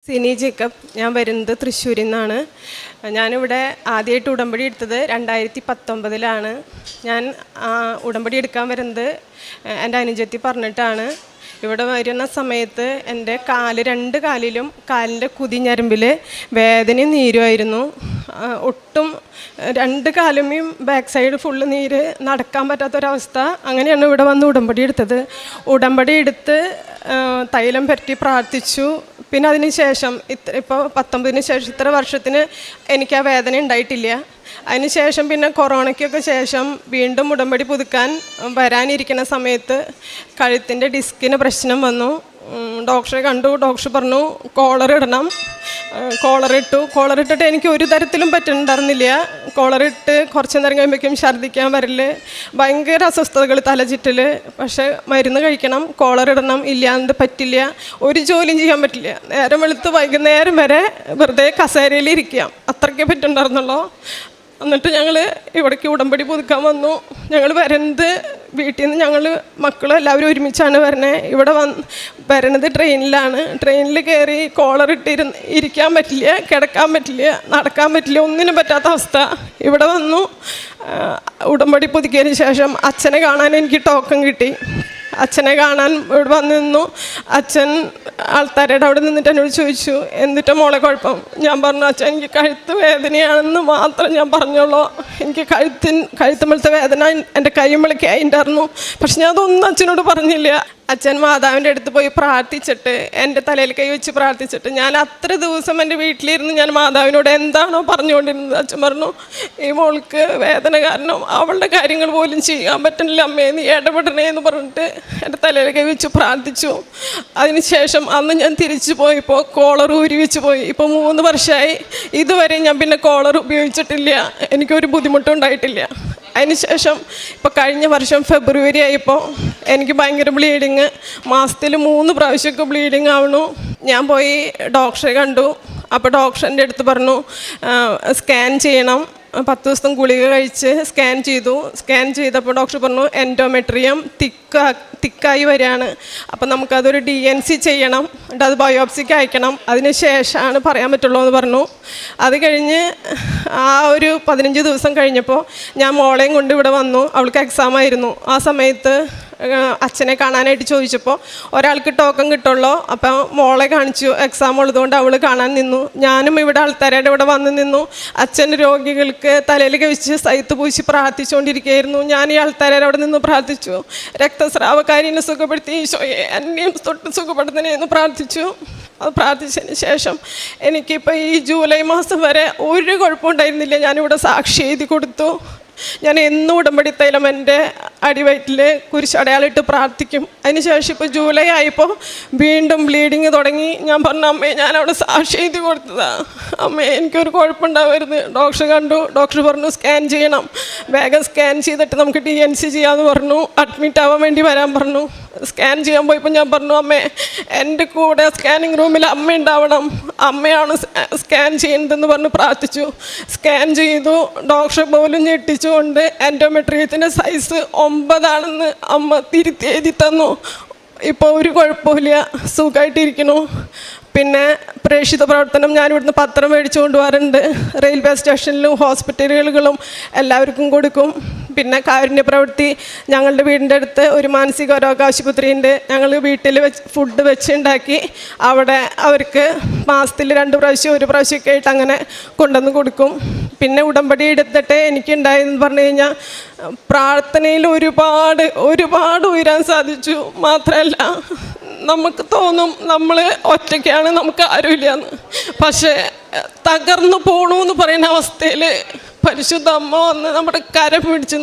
Sini Jacob. ഞാൻ വരുന്നത് തൃശ്ശൂരിൽ നിന്നാണ്. ഞാനിവിടെ ആദ്യമായിട്ട് ഉടമ്പടി എടുത്തത് 2019 ഞാൻ ഉടമ്പടി എടുക്കാൻ വരുന്നത് എൻ്റെ അനുജത്തി പറഞ്ഞിട്ടാണ്. ഇവിടെ വരുന്ന സമയത്ത് എൻ്റെ രണ്ട് കാലിലും കാലിൻ്റെ കുതിഞ്ഞരമ്പിൽ വേദനയും നീരുമായിരുന്നു. ഒട്ടും രണ്ട് കാലുമേയും ബാക്ക് സൈഡ് ഫുള്ള് നീര്, നടക്കാൻ പറ്റാത്തൊരവസ്ഥ. അങ്ങനെയാണ് ഇവിടെ വന്ന് ഉടമ്പടി എടുത്തത്. ഉടമ്പടി എടുത്ത് തൈലം പറ്റി പ്രാർത്ഥിച്ചു. പിന്നെ അതിന് ശേഷം ഇപ്പോൾ 19 ശേഷം ഇത്ര വർഷത്തിന് എനിക്ക് ആ വേദന ഉണ്ടായിട്ടില്ല. അതിന് ശേഷം പിന്നെ കൊറോണയ്ക്കൊക്കെ ശേഷം വീണ്ടും ഉടമ്പടി പുതുക്കാൻ വരാനിരിക്കുന്ന സമയത്ത് കഴുത്തിൻ്റെ ഡിസ്കിന് പ്രശ്നം വന്നു. ഡോക്ടറെ കണ്ടു. ഡോക്ടർ പറഞ്ഞു കോളർ ഇടണം. കോളറിട്ടിട്ട് എനിക്ക് ഒരു തരത്തിലും പറ്റുന്നുണ്ടായിരുന്നില്ല. കോളറിട്ട് കുറച്ച് നേരം കഴിയുമ്പോഴേക്കും ഛർദ്ദിക്കാൻ വരൽ, ഭയങ്കര അസ്വസ്ഥതകൾ, തലചുറ്റൽ. പക്ഷേ മരുന്ന് കഴിക്കണം, കോളറിടണം, ഇല്ലാണ്ട് പറ്റില്ല, ഒരു ജോലിയും ചെയ്യാൻ പറ്റില്ല. നേരം വെളുത്ത് വൈകുന്നേരം വരെ വെറുതെ കസേരയിൽ ഇരിക്കാം, അത്രയ്ക്കേ പറ്റുന്നുണ്ടായിരുന്നുള്ളൂ. എന്നിട്ട് ഞങ്ങൾ ഇവിടേക്ക് ഉടമ്പടി പുതുക്കാൻ വന്നു. ഞങ്ങൾ വരുന്നത് വീട്ടിൽ നിന്ന് ഞങ്ങൾ മക്കളും എല്ലാവരും ഒരുമിച്ചാണ് വരണേ. ഇവിടെ വരണത് ട്രെയിനിലാണ്. ട്രെയിനിൽ കയറി കോളറിട്ട് ഇരിക്കാൻ പറ്റില്ല, കിടക്കാൻ പറ്റില്ല, നടക്കാൻ പറ്റില്ല, ഒന്നിനും പറ്റാത്ത അവസ്ഥ. ഇവിടെ വന്നു ഉടമ്പടി പുതുക്കിയതിന് ശേഷം അച്ഛനെ കാണാൻ എനിക്ക് ടോക്കൺ കിട്ടി. അച്ഛനെ കാണാൻ ഇവിടെ വന്ന് നിന്നു. അച്ഛൻ ആൾക്കാരുടെ അവിടെ നിന്നിട്ട് എന്നോട് ചോദിച്ചു, എന്നിട്ട് മോളെ കുഴപ്പം? ഞാൻ പറഞ്ഞു, അച്ഛൻ എനിക്ക് കഴുത്ത് വേദനയാണെന്ന് മാത്രം ഞാൻ പറഞ്ഞോളൂ. എനിക്ക് കഴുത്തുമ്പോഴത്തെ വേദന എൻ്റെ കൈമളിക്ക് അതിൻ്റെയായിരുന്നു. പക്ഷെ ഞാൻ അതൊന്നും അച്ഛനോട് പറഞ്ഞില്ല. അച്ഛൻ മാതാവിൻ്റെ അടുത്ത് പോയി പ്രാർത്ഥിച്ചിട്ട്, എൻ്റെ തലയിൽ കൈ വെച്ച് പ്രാർത്ഥിച്ചിട്ട്, ഞാൻ അത്ര ദിവസം എൻ്റെ വീട്ടിലിരുന്ന് ഞാൻ മാതാവിനോട് എന്താണോ പറഞ്ഞുകൊണ്ടിരുന്നത്, അച്ഛൻ പറഞ്ഞു, ഈ മോൾക്ക് വേദന കാരണം അവളുടെ കാര്യങ്ങൾ പോലും ചെയ്യാൻ പറ്റുന്നില്ല അമ്മേ, നീ ഇടപെടണേ എന്ന് പറഞ്ഞിട്ട് എൻ്റെ തലയിൽ കൈ വെച്ച് പ്രാർത്ഥിച്ചു. അതിനുശേഷം അന്ന് ഞാൻ തിരിച്ചു പോയപ്പോൾ കോളർ ഊരി വെച്ച് പോയി. ഇപ്പോൾ 3 വർഷമായി. ഇതുവരെ ഞാൻ പിന്നെ കോളർ ഉപയോഗിച്ചിട്ടില്ല. എനിക്കൊരു ബുദ്ധിമുട്ടും ഉണ്ടായിട്ടില്ല. അതിനുശേഷം ഇപ്പോൾ കഴിഞ്ഞ വർഷം ഫെബ്രുവരി ആയപ്പോൾ എനിക്ക് ഭയങ്കര ബ്ലീഡിങ്, മാസത്തിൽ 3 പ്രാവശ്യമൊക്കെ ബ്ലീഡിങ് ആവണു. ഞാൻ പോയി ഡോക്ടറെ കണ്ടു. അപ്പോൾ ഡോക്ടറിൻ്റെ അടുത്ത് പറഞ്ഞു സ്കാൻ ചെയ്യണം. 10 ദിവസം ഗുളിക കഴിച്ച് സ്കാൻ ചെയ്തു. സ്കാൻ ചെയ്തപ്പോൾ ഡോക്ടർ പറഞ്ഞു എൻഡോമെട്രിയം തിക്കായി വരികയാണ്. അപ്പം നമുക്കതൊരു DNC ചെയ്യണം, എന്നിട്ട് അത് ബയോപ്സിക്ക് അയക്കണം, അതിന് ശേഷമാണ് പറയാൻ പറ്റുള്ളൂ എന്ന് പറഞ്ഞു. അത് കഴിഞ്ഞ് ആ ഒരു 15 ദിവസം കഴിഞ്ഞപ്പോൾ ഞാൻ മോളെയും കൊണ്ട് ഇവിടെ വന്നു. അവൾക്ക് എക്സാം ആയിരുന്നു. ആ സമയത്ത് അച്ഛനെ കാണാനായിട്ട് ചോദിച്ചപ്പോൾ ഒരാൾക്ക് ടോക്കൺ കിട്ടുള്ളൂ. അപ്പം മോളെ കാണിച്ചു. എക്സാം ഉള്ളതുകൊണ്ട് അവൾ കാണാൻ നിന്നു. ഞാനും ഇവിടെ ആൾക്കാരുടെ ഇവിടെ വന്ന് നിന്നു. അച്ഛൻ രോഗികൾക്ക് തലയിൽ കഴിച്ച് സൈത്ത് പൂശി പ്രാർത്ഥിച്ചുകൊണ്ടിരിക്കുകയായിരുന്നു. ഞാൻ ഈ ആൾക്കാരെ അവിടെ നിന്ന് പ്രാർത്ഥിച്ചു. രക്തസ്രാവക്കാരിനെ സുഖപ്പെടുത്തി ഈശോയെ എന്നെയും തൊട്ട് സുഖപ്പെടുത്തണേ എന്ന് പ്രാർത്ഥിച്ചു. അത് പ്രാർത്ഥിച്ചതിന് ശേഷം എനിക്കിപ്പോൾ ഈ ജൂലൈ മാസം വരെ ഒരു കുഴപ്പമുണ്ടായിരുന്നില്ല. ഞാനിവിടെ സാക്ഷി എഴുതി കൊടുത്തു. ഞാൻ എന്നും ഉടമ്പടി തൈലം എൻ്റെ അടിവയറ്റിൽ കുരിശടയാളിട്ട് പ്രാർത്ഥിക്കും. അതിനുശേഷം ഇപ്പോൾ ജൂലൈ ആയപ്പോൾ വീണ്ടും ബ്ലീഡിങ് തുടങ്ങി. ഞാൻ പറഞ്ഞു, അമ്മേ ഞാൻ അവിടെ സാക്ഷി എഴുതി കൊടുത്തതാണ്, അമ്മേ എനിക്കൊരു കുഴപ്പമുണ്ടാവരുത്. ഡോക്ടർ കണ്ടു. ഡോക്ടർ പറഞ്ഞു സ്കാൻ ചെയ്യണം, വേഗം സ്കാൻ ചെയ്തിട്ട് നമുക്ക് DNC ചെയ്യാമെന്ന് പറഞ്ഞു. അഡ്മിറ്റ് ആവാൻ വേണ്ടി വരാൻ പറഞ്ഞു. സ്കാൻ ചെയ്യാൻ പോയപ്പോൾ ഞാൻ പറഞ്ഞു, അമ്മേ എൻ്റെ കൂടെ സ്കാനിങ് റൂമിൽ അമ്മ ഉണ്ടാവണം, അമ്മയാണ് സ്കാൻ ചെയ്യുന്നതെന്ന് പറഞ്ഞ് പ്രാർത്ഥിച്ചു. സ്കാൻ ചെയ്തു. ഡോക്ടർ പോലും ഞെട്ടിച്ചുകൊണ്ട് എൻഡോമെട്രിയത്തിൻ്റെ സൈസ് 9 അമ്മ തിരുത്തി എഴുതി തന്നു. ഇപ്പോൾ ഒരു കുഴപ്പമില്ല, സുഖമായിട്ടിരിക്കുന്നു. പിന്നെ പ്രേക്ഷിത പ്രവർത്തനം ഞാനിവിടുന്ന് പത്രം മേടിച്ചു കൊണ്ടുപോകാറുണ്ട്. റെയിൽവേ സ്റ്റേഷനിലും ഹോസ്പിറ്റലുകളിലും എല്ലാവർക്കും കൊടുക്കും. പിന്നെ കാരുണ്യ പ്രവൃത്തി, ഞങ്ങളുടെ വീടിൻ്റെ അടുത്ത് ഒരു മാനസിക രോഗ ആശുപത്രിയുണ്ട്. ഞങ്ങൾ വീട്ടിൽ ഫുഡ് വെച്ചുണ്ടാക്കി അവിടെ അവർക്ക് മാസത്തിൽ 2 പ്രാവശ്യം 1 പ്രാവശ്യമൊക്കെ ആയിട്ട് അങ്ങനെ കൊണ്ടുവന്ന് കൊടുക്കും. പിന്നെ ഉടമ്പടി എടുത്തിട്ട് എനിക്കുണ്ടായെന്ന് പറഞ്ഞു കഴിഞ്ഞാൽ പ്രാർത്ഥനയിൽ ഒരുപാട് ഉയരാൻ സാധിച്ചു. മാത്രമല്ല നമുക്ക് തോന്നും നമ്മൾ ഒറ്റയ്ക്കാണ്, നമുക്ക് ആരുമില്ലയെന്ന്. പക്ഷേ തകർന്നു പോകണമെന്ന് പറയുന്ന അവസ്ഥയിൽ പരിശുദ്ധ അമ്മ വന്ന് നമ്മുടെ കരം പിടിച്ച്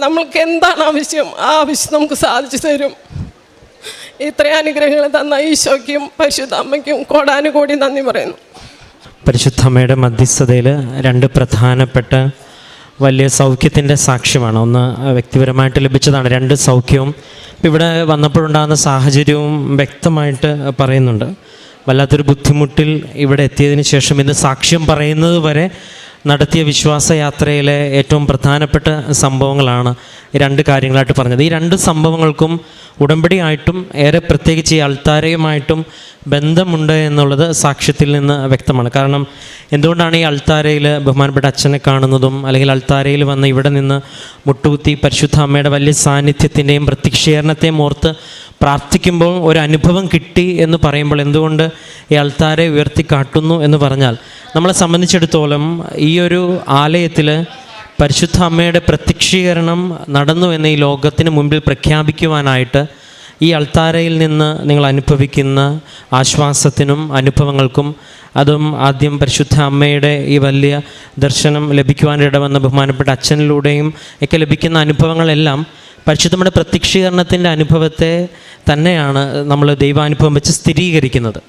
നമ്മൾക്ക് എന്താണ് ആവശ്യം ആ ആവശ്യം നമുക്ക് സാധിച്ചു തരും. ഇത്രയും അനുഗ്രഹങ്ങൾ തന്ന ഈശോയ്ക്കും പരിശുദ്ധ അമ്മയ്ക്കും കോടാനുകോടി നന്ദി പറയുന്നു. പരിശുദ്ധ അമ്മയുടെ മധ്യസ്ഥതയിൽ 2 പ്രധാനപ്പെട്ട വലിയ സൗഖ്യത്തിൻ്റെ സാക്ഷ്യമാണ്. ഒന്ന് വ്യക്തിപരമായിട്ട് ലഭിച്ചതാണ്, 2 സൗഖ്യവും ഇവിടെ വന്നപ്പോഴുണ്ടാകുന്ന സാഹചര്യവും വ്യക്തമായിട്ട് പറയുന്നുണ്ട്. വല്ലാത്തൊരു ബുദ്ധിമുട്ടിൽ ഇവിടെ എത്തിയതിന് ശേഷം ഇന്ന് സാക്ഷ്യം പറയുന്നത് വരെ നടത്തിയ വിശ്വാസയാത്രയിലെ ഏറ്റവും പ്രധാനപ്പെട്ട സംഭവങ്ങളാണ് രണ്ട് കാര്യങ്ങളായിട്ട് പറഞ്ഞത്. ഈ രണ്ട് സംഭവങ്ങൾക്കും ഉടമ്പടിയായിട്ടും ഏറെ പ്രത്യേകിച്ച് ഈ അൾത്താരയുമായിട്ടും ബന്ധമുണ്ട് എന്നുള്ളത് സാക്ഷ്യത്തിൽ നിന്ന് വ്യക്തമാണ്. കാരണം എന്തുകൊണ്ടാണ് ഈ അൾത്താരയിൽ ബഹുമാനപ്പെട്ട അച്ഛനെ കാണുന്നതും അല്ലെങ്കിൽ അൾത്താരയിൽ വന്ന് ഇവിടെ നിന്ന് മുട്ടുകുത്തി പരിശുദ്ധ അമ്മയുടെ വലിയ സാന്നിധ്യത്തിൻ്റെയും പ്രത്യക്ഷീകരണത്തെയും ഓർത്ത് പ്രാർത്ഥിക്കുമ്പോൾ ഒരു അനുഭവം കിട്ടി എന്ന് പറയുമ്പോൾ എന്തുകൊണ്ട് ഈ അൾത്താരെ ഉയർത്തിക്കാട്ടുന്നു എന്ന് പറഞ്ഞാൽ, നമ്മളെ സംബന്ധിച്ചിടത്തോളം ഈ ഒരു ആലയത്തിൽ പരിശുദ്ധ അമ്മയുടെ പ്രത്യക്ഷീകരണം നടന്നു എന്ന് ഈ ലോകത്തിന് മുമ്പിൽ പ്രഖ്യാപിക്കുവാനായിട്ട് ഈ അൾത്താരയിൽ നിന്ന് നിങ്ങൾ അനുഭവിക്കുന്ന ആശ്വാസത്തിനും അനുഭവങ്ങൾക്കും, അതും ആദ്യം പരിശുദ്ധ അമ്മയുടെ ഈ വലിയ ദർശനം ലഭിക്കുവാനിടവന്ന ബഹുമാനപ്പെട്ട അച്ഛനിലൂടെയും ഒക്കെ ലഭിക്കുന്ന അനുഭവങ്ങളെല്ലാം പരിശുദ്ധമ്മയുടെ പ്രത്യക്ഷീകരണത്തിൻ്റെ അനുഭവത്തെ തന്നെയാണ് നമ്മൾ ദൈവാനുഭവം വെച്ച് സ്ഥിരീകരിക്കുന്നത്.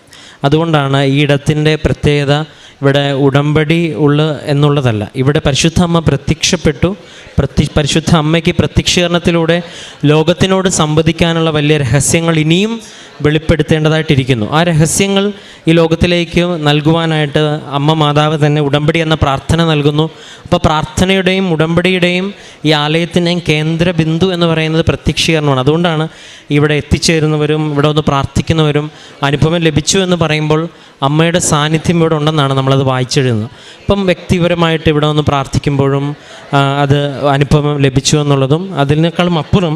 അതുകൊണ്ടാണ് ഈ ഇടത്തിൻ്റെ പ്രത്യേകത ഇവിടെ ഉടമ്പടി എന്നുള്ളതല്ല. ഇവിടെ പരിശുദ്ധ അമ്മ പ്രത്യക്ഷപ്പെട്ടു. പരിശുദ്ധ അമ്മയ്ക്ക് പ്രത്യക്ഷീകരണത്തിലൂടെ ലോകത്തിനോട് സംവദിക്കാനുള്ള വലിയ രഹസ്യങ്ങൾ ഇനിയും വെളിപ്പെടുത്തേണ്ടതായിട്ടിരിക്കുന്നു. ആ രഹസ്യങ്ങൾ ഈ ലോകത്തിലേക്ക് നൽകുവാനായിട്ട് അമ്മ മാതാവ് തന്നെ ഉടമ്പടി എന്ന പ്രാർത്ഥന നൽകുന്നു. അപ്പോൾ പ്രാർത്ഥനയുടെയും ഉടമ്പടിയുടെയും ഈ ആലയത്തിൻ്റെയും കേന്ദ്ര ബിന്ദു എന്ന് പറയുന്നത് പ്രത്യക്ഷീകരണമാണ്. അതുകൊണ്ടാണ് ഇവിടെ എത്തിച്ചേരുന്നവരും ഇവിടെ ഒന്ന് പ്രാർത്ഥിക്കുന്നവരും അനുഭവം ലഭിച്ചു എന്ന് പറയുമ്പോൾ അമ്മയുടെ സാന്നിധ്യം ഇവിടെ ഉണ്ടെന്നാണ് നമ്മളത് വായിച്ചെഴുതുന്നത്. അപ്പം വ്യക്തിപരമായിട്ട് ഇവിടെ ഒന്ന് പ്രാർത്ഥിക്കുമ്പോഴും അത് അനുഭവം ലഭിച്ചു എന്നുള്ളതും, അതിനേക്കാളും അപ്പുറം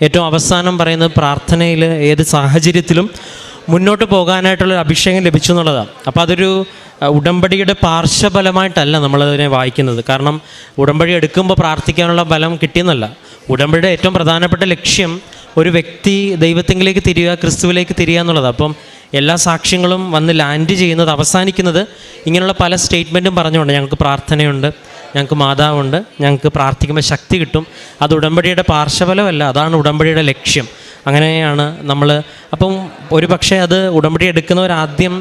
ഏറ്റവും അവസാനം പറയുന്നത് പ്രാർത്ഥനയിൽ ഏത് സാഹചര്യത്തിലും മുന്നോട്ട് പോകാനായിട്ടുള്ള അഭിഷേകം ലഭിച്ചു എന്നുള്ളതാണ്. അപ്പോൾ അതൊരു ഉടമ്പടിയുടെ പാർശ്വഫലമായിട്ടല്ല നമ്മളതിനെ വായിക്കുന്നത്. കാരണം ഉടമ്പടി എടുക്കുമ്പോൾ പ്രാർത്ഥിക്കാനുള്ള ബലം കിട്ടിയെന്നല്ല. ഉടമ്പടിയുടെ ഏറ്റവും പ്രധാനപ്പെട്ട ലക്ഷ്യം ഒരു വ്യക്തി ദൈവത്തിലേക്ക് തിരിയുക, ക്രിസ്തുവിലേക്ക് തിരിയുക എന്നുള്ളതാണ്. അപ്പം എല്ലാ സാക്ഷ്യങ്ങളും വന്ന് ലാൻഡ് ചെയ്യുന്നത്, അവസാനിക്കുന്നത് ഇങ്ങനെയുള്ള പല സ്റ്റേറ്റ്മെൻറ്റും പറഞ്ഞുകൊണ്ട് ഞങ്ങൾക്ക് പ്രാർത്ഥനയുണ്ട്, ഞങ്ങൾക്ക് മാതാവുണ്ട്, ഞങ്ങൾക്ക് പ്രാർത്ഥിക്കുമ്പോൾ ശക്തി കിട്ടും. അത് ഉടമ്പടിയുടെ പാർശ്വഫലമല്ല, അതാണ് ഉടമ്പടിയുടെ ലക്ഷ്യം. അങ്ങനെയാണ് നമ്മൾ. അപ്പം ഒരു പക്ഷേ അത് ഉടമ്പടി എടുക്കുന്നവരാദ്യം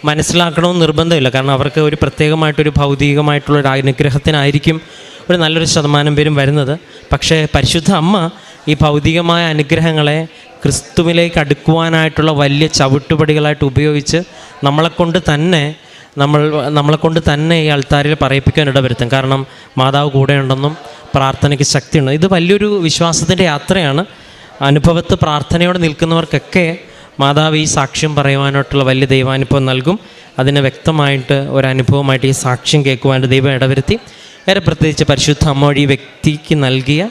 മനസ്സിലാക്കണമെന്ന് നിർബന്ധമില്ല. കാരണം അവർക്ക് ഒരു പ്രത്യേകമായിട്ടൊരു ഭൗതികമായിട്ടുള്ളൊരു അനുഗ്രഹത്തിനായിരിക്കും ഒരു നല്ലൊരു ശതമാനം പേരും വരുന്നത്. പക്ഷേ പരിശുദ്ധ അമ്മ ഈ ഭൗതികമായ അനുഗ്രഹങ്ങളെ ക്രിസ്തുവിലേക്ക് അടുക്കുവാനായിട്ടുള്ള വലിയ ചവിട്ടുപടികളായിട്ട് ഉപയോഗിച്ച് നമ്മളെക്കൊണ്ട് തന്നെ ഈ അൾത്താരിൽ പറയിപ്പിക്കാൻ ഇടവരുത്തും. കാരണം മാതാവ് കൂടെയുണ്ടെന്നും പ്രാർത്ഥനയ്ക്ക് ശക്തിയുണ്ട്. ഇത് വലിയൊരു വിശ്വാസത്തിൻ്റെ യാത്രയാണ്. അനുഭവത്ത് പ്രാർത്ഥനയോടെ നിൽക്കുന്നവർക്കൊക്കെ മാതാവ് ഈ സാക്ഷ്യം പറയുവാനായിട്ടുള്ള വലിയ ദൈവാനുഭവം നൽകും. അതിന് വ്യക്തമായിട്ട് ഒരനുഭവമായിട്ട് ഈ സാക്ഷ്യം കേൾക്കുവാനായിട്ട് ദൈവം ഇടവരുത്തി. ഏറെ പ്രത്യേകിച്ച് പരിശുദ്ധ അമ്മ വഴി ഈ വ്യക്തിക്ക് നൽകിയ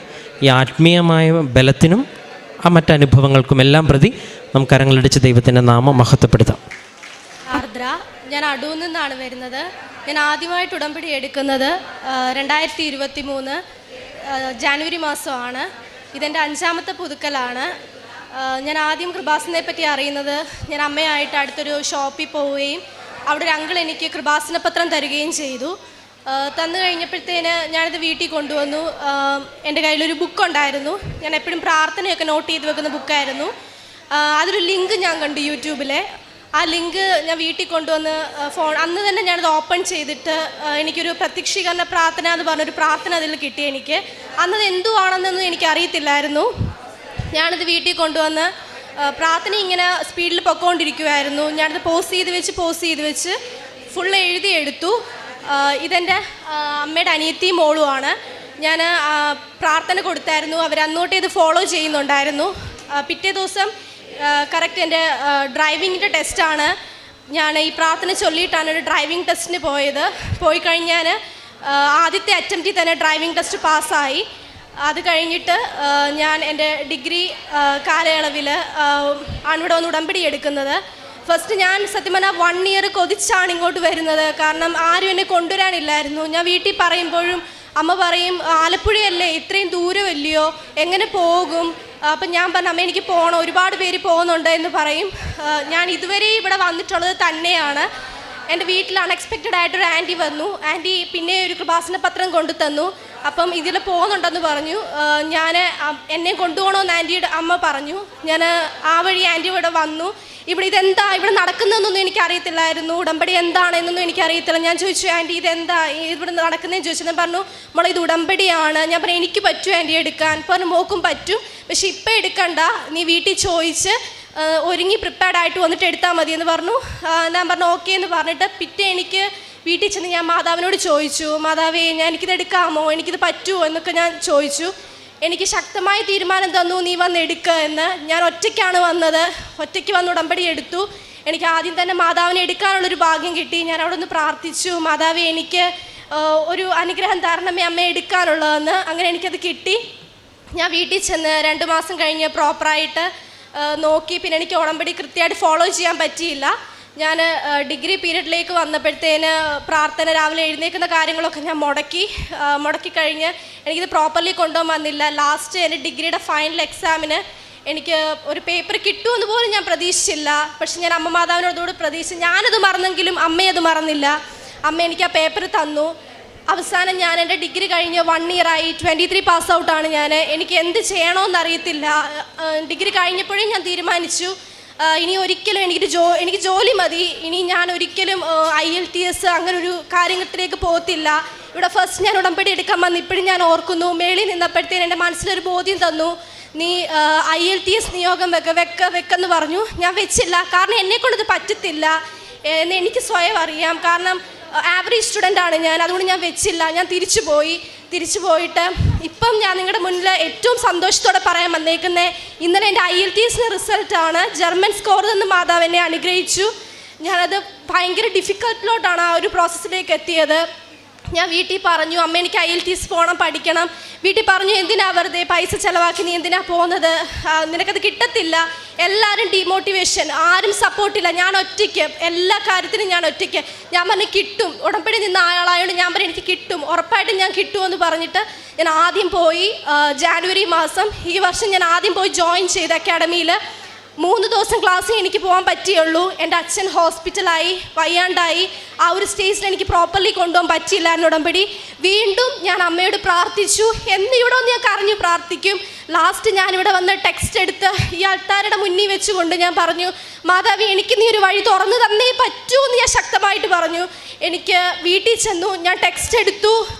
ഈ ആത്മീയമായ ബലത്തിനും ആ മറ്റനുഭവങ്ങൾക്കും എല്ലാം പ്രതി നമുക്ക് കരങ്ങളടിച്ച് ദൈവത്തിൻ്റെ നാമം മഹത്വപ്പെടുത്താം. ആർദ്ര, ഞാൻ അടൂരിൽ നിന്നാണ് വരുന്നത്. ഞാൻ ആദ്യമായിട്ട് ഉടമ്പടി എടുക്കുന്നത് 2023 ജാനുവരി മാസമാണ്. ഇതെൻ്റെ 5ാമത്തെ പുതുക്കലാണ്. ഞാൻ ആദ്യം കൃപാസനയെ പറ്റി അറിയുന്നത്, ഞാൻ അമ്മയായിട്ട് അടുത്തൊരു ഷോപ്പിൽ പോവുകയും അവിടെ ഒരു അങ്കിൾ എനിക്ക് കൃപാസന പത്രം തരികയും ചെയ്തു. തന്നു കഴിഞ്ഞപ്പോഴത്തേന് ഞാനിത് വീട്ടിൽ കൊണ്ടുവന്നു. എൻ്റെ കയ്യിലൊരു ബുക്കുണ്ടായിരുന്നു. ഞാൻ എപ്പോഴും പ്രാർത്ഥനയൊക്കെ നോട്ട് ചെയ്ത് വെക്കുന്ന ബുക്കായിരുന്നു. അതൊരു ലിങ്ക് ഞാൻ കണ്ടു യൂട്യൂബിലെ. ആ ലിങ്ക് ഞാൻ വീട്ടിൽ കൊണ്ടുവന്ന് അന്ന് തന്നെ ഞാനത് ഓപ്പൺ ചെയ്തിട്ട് എനിക്കൊരു പ്രത്യക്ഷീകരണ പ്രാർത്ഥന എന്ന് പറഞ്ഞൊരു പ്രാർത്ഥന അതിൽ കിട്ടി എനിക്ക്. അന്നത് എന്തുവാണെന്നൊന്നും എനിക്കറിയത്തില്ലായിരുന്നു. ഞാനത് വീട്ടിൽ കൊണ്ടുവന്ന് പ്രാർത്ഥന ഇങ്ങനെ സ്പീഡിൽ പൊയ്ക്കൊണ്ടിരിക്കുമായിരുന്നു. ഞാനത് പോസ് ചെയ്ത് വെച്ച് ഫുൾ എഴുതിയെടുത്തു. ഇതെൻ്റെ അമ്മയുടെ അനിയത്തിയും മോളുമാണ്. ഞാൻ പ്രാർത്ഥന കൊടുത്തായിരുന്നു. അവരന്നോട്ട് ഇത് ഫോളോ ചെയ്യുന്നുണ്ടായിരുന്നു. പിറ്റേ ദിവസം കറക്റ്റ് എൻ്റെ ഡ്രൈവിങ്ങിൻ്റെ ടെസ്റ്റാണ്. ഞാൻ ഈ പ്രാർത്ഥന ചൊല്ലിയിട്ടാണ് ഒരു ഡ്രൈവിംഗ് ടെസ്റ്റിന് പോയി കഴിഞ്ഞാൽ ആദ്യത്തെ അറ്റംപ്റ്റിൽ തന്നെ ഡ്രൈവിംഗ് ടെസ്റ്റ് പാസ്സായി. അത് കഴിഞ്ഞിട്ട് ഞാൻ എൻ്റെ ഡിഗ്രി കാലയളവിൽ ആണ് ഇവിടെ വന്ന് ഉടമ്പടി എടുക്കുന്നത്. ഫസ്റ്റ് ഞാൻ സത്യം പറഞ്ഞാൽ 1 ഇയർ കൊതിച്ചാണ് ഇങ്ങോട്ട് വരുന്നത്. കാരണം ആരും എന്നെ കൊണ്ടുവരാനില്ലായിരുന്നു. ഞാൻ വീട്ടിൽ പറയുമ്പോഴും അമ്മ പറയും, ആലപ്പുഴയല്ലേ, ഇത്രയും ദൂരമല്ലയോ, എങ്ങനെ പോകും? അപ്പം ഞാൻ പറഞ്ഞു, അമ്മ എനിക്ക് പോകണം, ഒരുപാട് പേര് പോകുന്നുണ്ട് എന്ന് പറയും. ഞാൻ ഇതുവരെ ഇവിടെ വന്നിട്ടുള്ളത് തന്നെയാണ്. എൻ്റെ വീട്ടിൽ അൺഎക്സ്പെക്റ്റഡ് ആയിട്ടൊരു ആൻറ്റി വന്നു. ആൻറ്റി പിന്നെ ഒരു കൃപാസന പത്രം കൊണ്ടു തന്നു. അപ്പം ഇതിൽ പോകുന്നുണ്ടെന്ന് പറഞ്ഞു. ഞാൻ എന്നെ കൊണ്ടുപോകണമെന്ന് ആൻറ്റിയുടെ അമ്മ പറഞ്ഞു. ഞാൻ ആ വഴി ആൻറ്റി ഇവിടെ വന്നു. ഇതെന്താ ഇവിടെ നടക്കുന്നതെന്നൊന്നും എനിക്കറിയത്തില്ലായിരുന്നു. ഉടമ്പടി എന്താണെന്നൊന്നും എനിക്കറിയത്തില്ല. ഞാൻ ചോദിച്ചു, ആൻറ്റി ഇതെന്താ ഇവിടെ നടക്കുന്നതെന്ന് ചോദിച്ചു. ഞാൻ പറഞ്ഞു, മോളെ ഇത് ഉടമ്പടിയാണ്. ഞാൻ പറഞ്ഞു, എനിക്ക് പറ്റും ആൻറ്റി എടുക്കാൻ. പറഞ്ഞു, മോക്കും പറ്റും, പക്ഷെ ഇപ്പം എടുക്കണ്ട, നീ വീട്ടിൽ ചോദിച്ച് ഒരുങ്ങി പ്രിപ്പയർഡ് ആയിട്ട് വന്നിട്ട് എടുത്താൽ മതി എന്ന് പറഞ്ഞു. ഞാൻ പറഞ്ഞു ഓക്കെ എന്ന് പറഞ്ഞിട്ട് പിറ്റേ എനിക്ക് വീട്ടിൽ ചെന്ന് ഞാൻ മാതാവിനോട് ചോദിച്ചു, മാതാവേ എനിക്കിത് എടുക്കാമോ, എനിക്കിത് പറ്റുമോ എന്നൊക്കെ ഞാൻ ചോദിച്ചു. എനിക്ക് ശക്തമായ തീരുമാനം തന്നു, നീ വന്ന് എടുക്കുക എന്ന്. ഞാൻ ഒറ്റയ്ക്കാണ് വന്നത്, ഒറ്റയ്ക്ക് വന്ന് ഉടമ്പടി എടുത്തു. എനിക്ക് ആദ്യം തന്നെ മാതാവിനെ എടുക്കാനുള്ളൊരു ഭാഗ്യം കിട്ടി. ഞാൻ അവിടെ നിന്ന് പ്രാർത്ഥിച്ചു, മാതാവേ എനിക്ക് ഒരു അനുഗ്രഹം തരണമേ അമ്മ എടുക്കാനുള്ളതെന്ന്. അങ്ങനെ എനിക്കത് കിട്ടി. ഞാൻ വീട്ടിൽ ചെന്ന് 2 മാസം കഴിഞ്ഞ് പ്രോപ്പറായിട്ട് നോക്കി. പിന്നെ എനിക്ക് ഉടമ്പടി കൃത്യമായിട്ട് ഫോളോ ചെയ്യാൻ പറ്റിയില്ല. ഞാൻ ഡിഗ്രി പീരീഡിലേക്ക് വന്നപ്പോഴത്തേന് പ്രാർത്ഥന, രാവിലെ എഴുന്നേൽക്കുന്ന കാര്യങ്ങളൊക്കെ ഞാൻ മുടക്കി കഴിഞ്ഞ് എനിക്കിത് പ്രോപ്പർലി കൊണ്ടുപോകാൻ വന്നില്ല. ലാസ്റ്റ് എൻ്റെ ഡിഗ്രിയുടെ ഫൈനൽ എക്സാമിന് എനിക്ക് ഒരു പേപ്പർ കിട്ടുമെന്ന് പോലും ഞാൻ പ്രതീക്ഷിച്ചില്ല. പക്ഷെ ഞാൻ അമ്മ മാതാവിനോടോട് പ്രതീക്ഷിച്ചു. ഞാനത് മറന്നെങ്കിലും അമ്മയത് മറന്നില്ല. അമ്മ എനിക്ക് ആ പേപ്പർ തന്നു. അവസാനം ഞാൻ എൻ്റെ ഡിഗ്രി കഴിഞ്ഞ് 1 ഇയറായി, 23 പാസ് ഔട്ടാണ് ഞാൻ. എനിക്ക് എന്ത് ചെയ്യണമെന്നറിയത്തില്ല. ഡിഗ്രി കഴിഞ്ഞപ്പോഴേ ഞാൻ തീരുമാനിച്ചു, ഇനി ഒരിക്കലും എനിക്ക് ജോലി മതി. ഇനി ഞാൻ ഒരിക്കലും IELTS അങ്ങനെ ഒരു കാര്യത്തിലേക്ക് പോകത്തില്ല. ഇവിടെ ഫസ്റ്റ് ഞാൻ ഉടമ്പടി എടുക്കാൻ വന്ന് ഇപ്പോഴും ഞാൻ ഓർക്കുന്നു. മേളിൽ നിന്നപ്പോഴത്തേന് എൻ്റെ മനസ്സിലൊരു ബോധ്യം തന്നു, നീ IELTS നിയോഗം വെക്കെന്ന് പറഞ്ഞു. ഞാൻ വെച്ചില്ല, കാരണം എന്നെക്കൊണ്ടത് പറ്റത്തില്ല എന്ന് എനിക്ക് സ്വയം അറിയാം. കാരണം ആവറേജ് സ്റ്റുഡൻ്റ് ആണ് ഞാൻ, അതുകൊണ്ട് ഞാൻ വെച്ചില്ല. ഞാൻ തിരിച്ചു പോയിട്ട് ഇപ്പം ഞാൻ നിങ്ങളുടെ മുന്നിൽ ഏറ്റവും സന്തോഷത്തോടെ പറയാൻ വന്നേക്കുന്നത്, ഇന്നലെ എൻ്റെ IELTS റിസൾട്ടാണ്. ജർമ്മൻ സ്കോർ നിന്ന് മാതാവ് എന്നെ അനുഗ്രഹിച്ചു. ഞാനത് ഭയങ്കര ഡിഫിക്കൽട്ടിലോട്ടാണ് ആ ഒരു പ്രോസസ്സിലേക്ക് എത്തിയത്. ഞാൻ വീട്ടിൽ പറഞ്ഞു, അമ്മ എനിക്ക് IELTS പോകണം, പഠിക്കണം. വീട്ടിൽ പറഞ്ഞു, എന്തിനാ വെറുതെ പൈസ ചിലവാക്കി, നീ എന്തിനാ പോകുന്നത്, നിനക്കത് കിട്ടത്തില്ല. എല്ലാവരും ഡീമോട്ടിവേഷൻ, ആരും സപ്പോർട്ടില്ല. ഞാൻ ഒറ്റയ്ക്ക്, എല്ലാ കാര്യത്തിനും ഞാൻ ഒറ്റയ്ക്ക്. ഞാൻ പറഞ്ഞു കിട്ടും, ഉടമ്പടി നിന്ന ആളായതുകൊണ്ട് ഞാൻ പറഞ്ഞു എനിക്ക് കിട്ടും, ഉറപ്പായിട്ടും ഞാൻ കിട്ടുമെന്ന് പറഞ്ഞിട്ട് ഞാൻ ആദ്യം പോയി. ജാനുവരി മാസം ഈ വർഷം ഞാൻ ആദ്യം പോയി ജോയിൻ ചെയ്ത് അക്കാഡമിയിൽ. 3 ദിവസം ക്ലാസ്സിൽ എനിക്ക് പോകാൻ പറ്റിയുള്ളൂ. എൻ്റെ അച്ഛൻ ഹോസ്പിറ്റലായി, വയ്യാണ്ടായി. ആ ഒരു സ്റ്റേജിൽ എനിക്ക് പ്രോപ്പർലി കൊണ്ടുപോകാൻ പറ്റിയില്ലായിരുന്നു ഉടമ്പടി. വീണ്ടും ഞാൻ അമ്മയോട് പ്രാർത്ഥിച്ചു, എന്നിവിടെ ഒന്ന് ഞാൻ കരഞ്ഞു പ്രാർത്ഥിക്കും. ലാസ്റ്റ് ഞാനിവിടെ വന്ന് ടെക്സ്റ്റ് എടുത്ത് ഈ ആൾക്കാരുടെ മുന്നിൽ വെച്ചുകൊണ്ട് ഞാൻ പറഞ്ഞു, മാതാവി എനിക്ക് നീ ഒരു വഴി തുറന്നു തന്നേ പറ്റൂ എന്ന് ഞാൻ ശക്തമായിട്ട് പറഞ്ഞു. എനിക്ക് വീട്ടിൽ ചെന്നു, ഞാൻ ടെക്സ്റ്റ് എടുത്തു,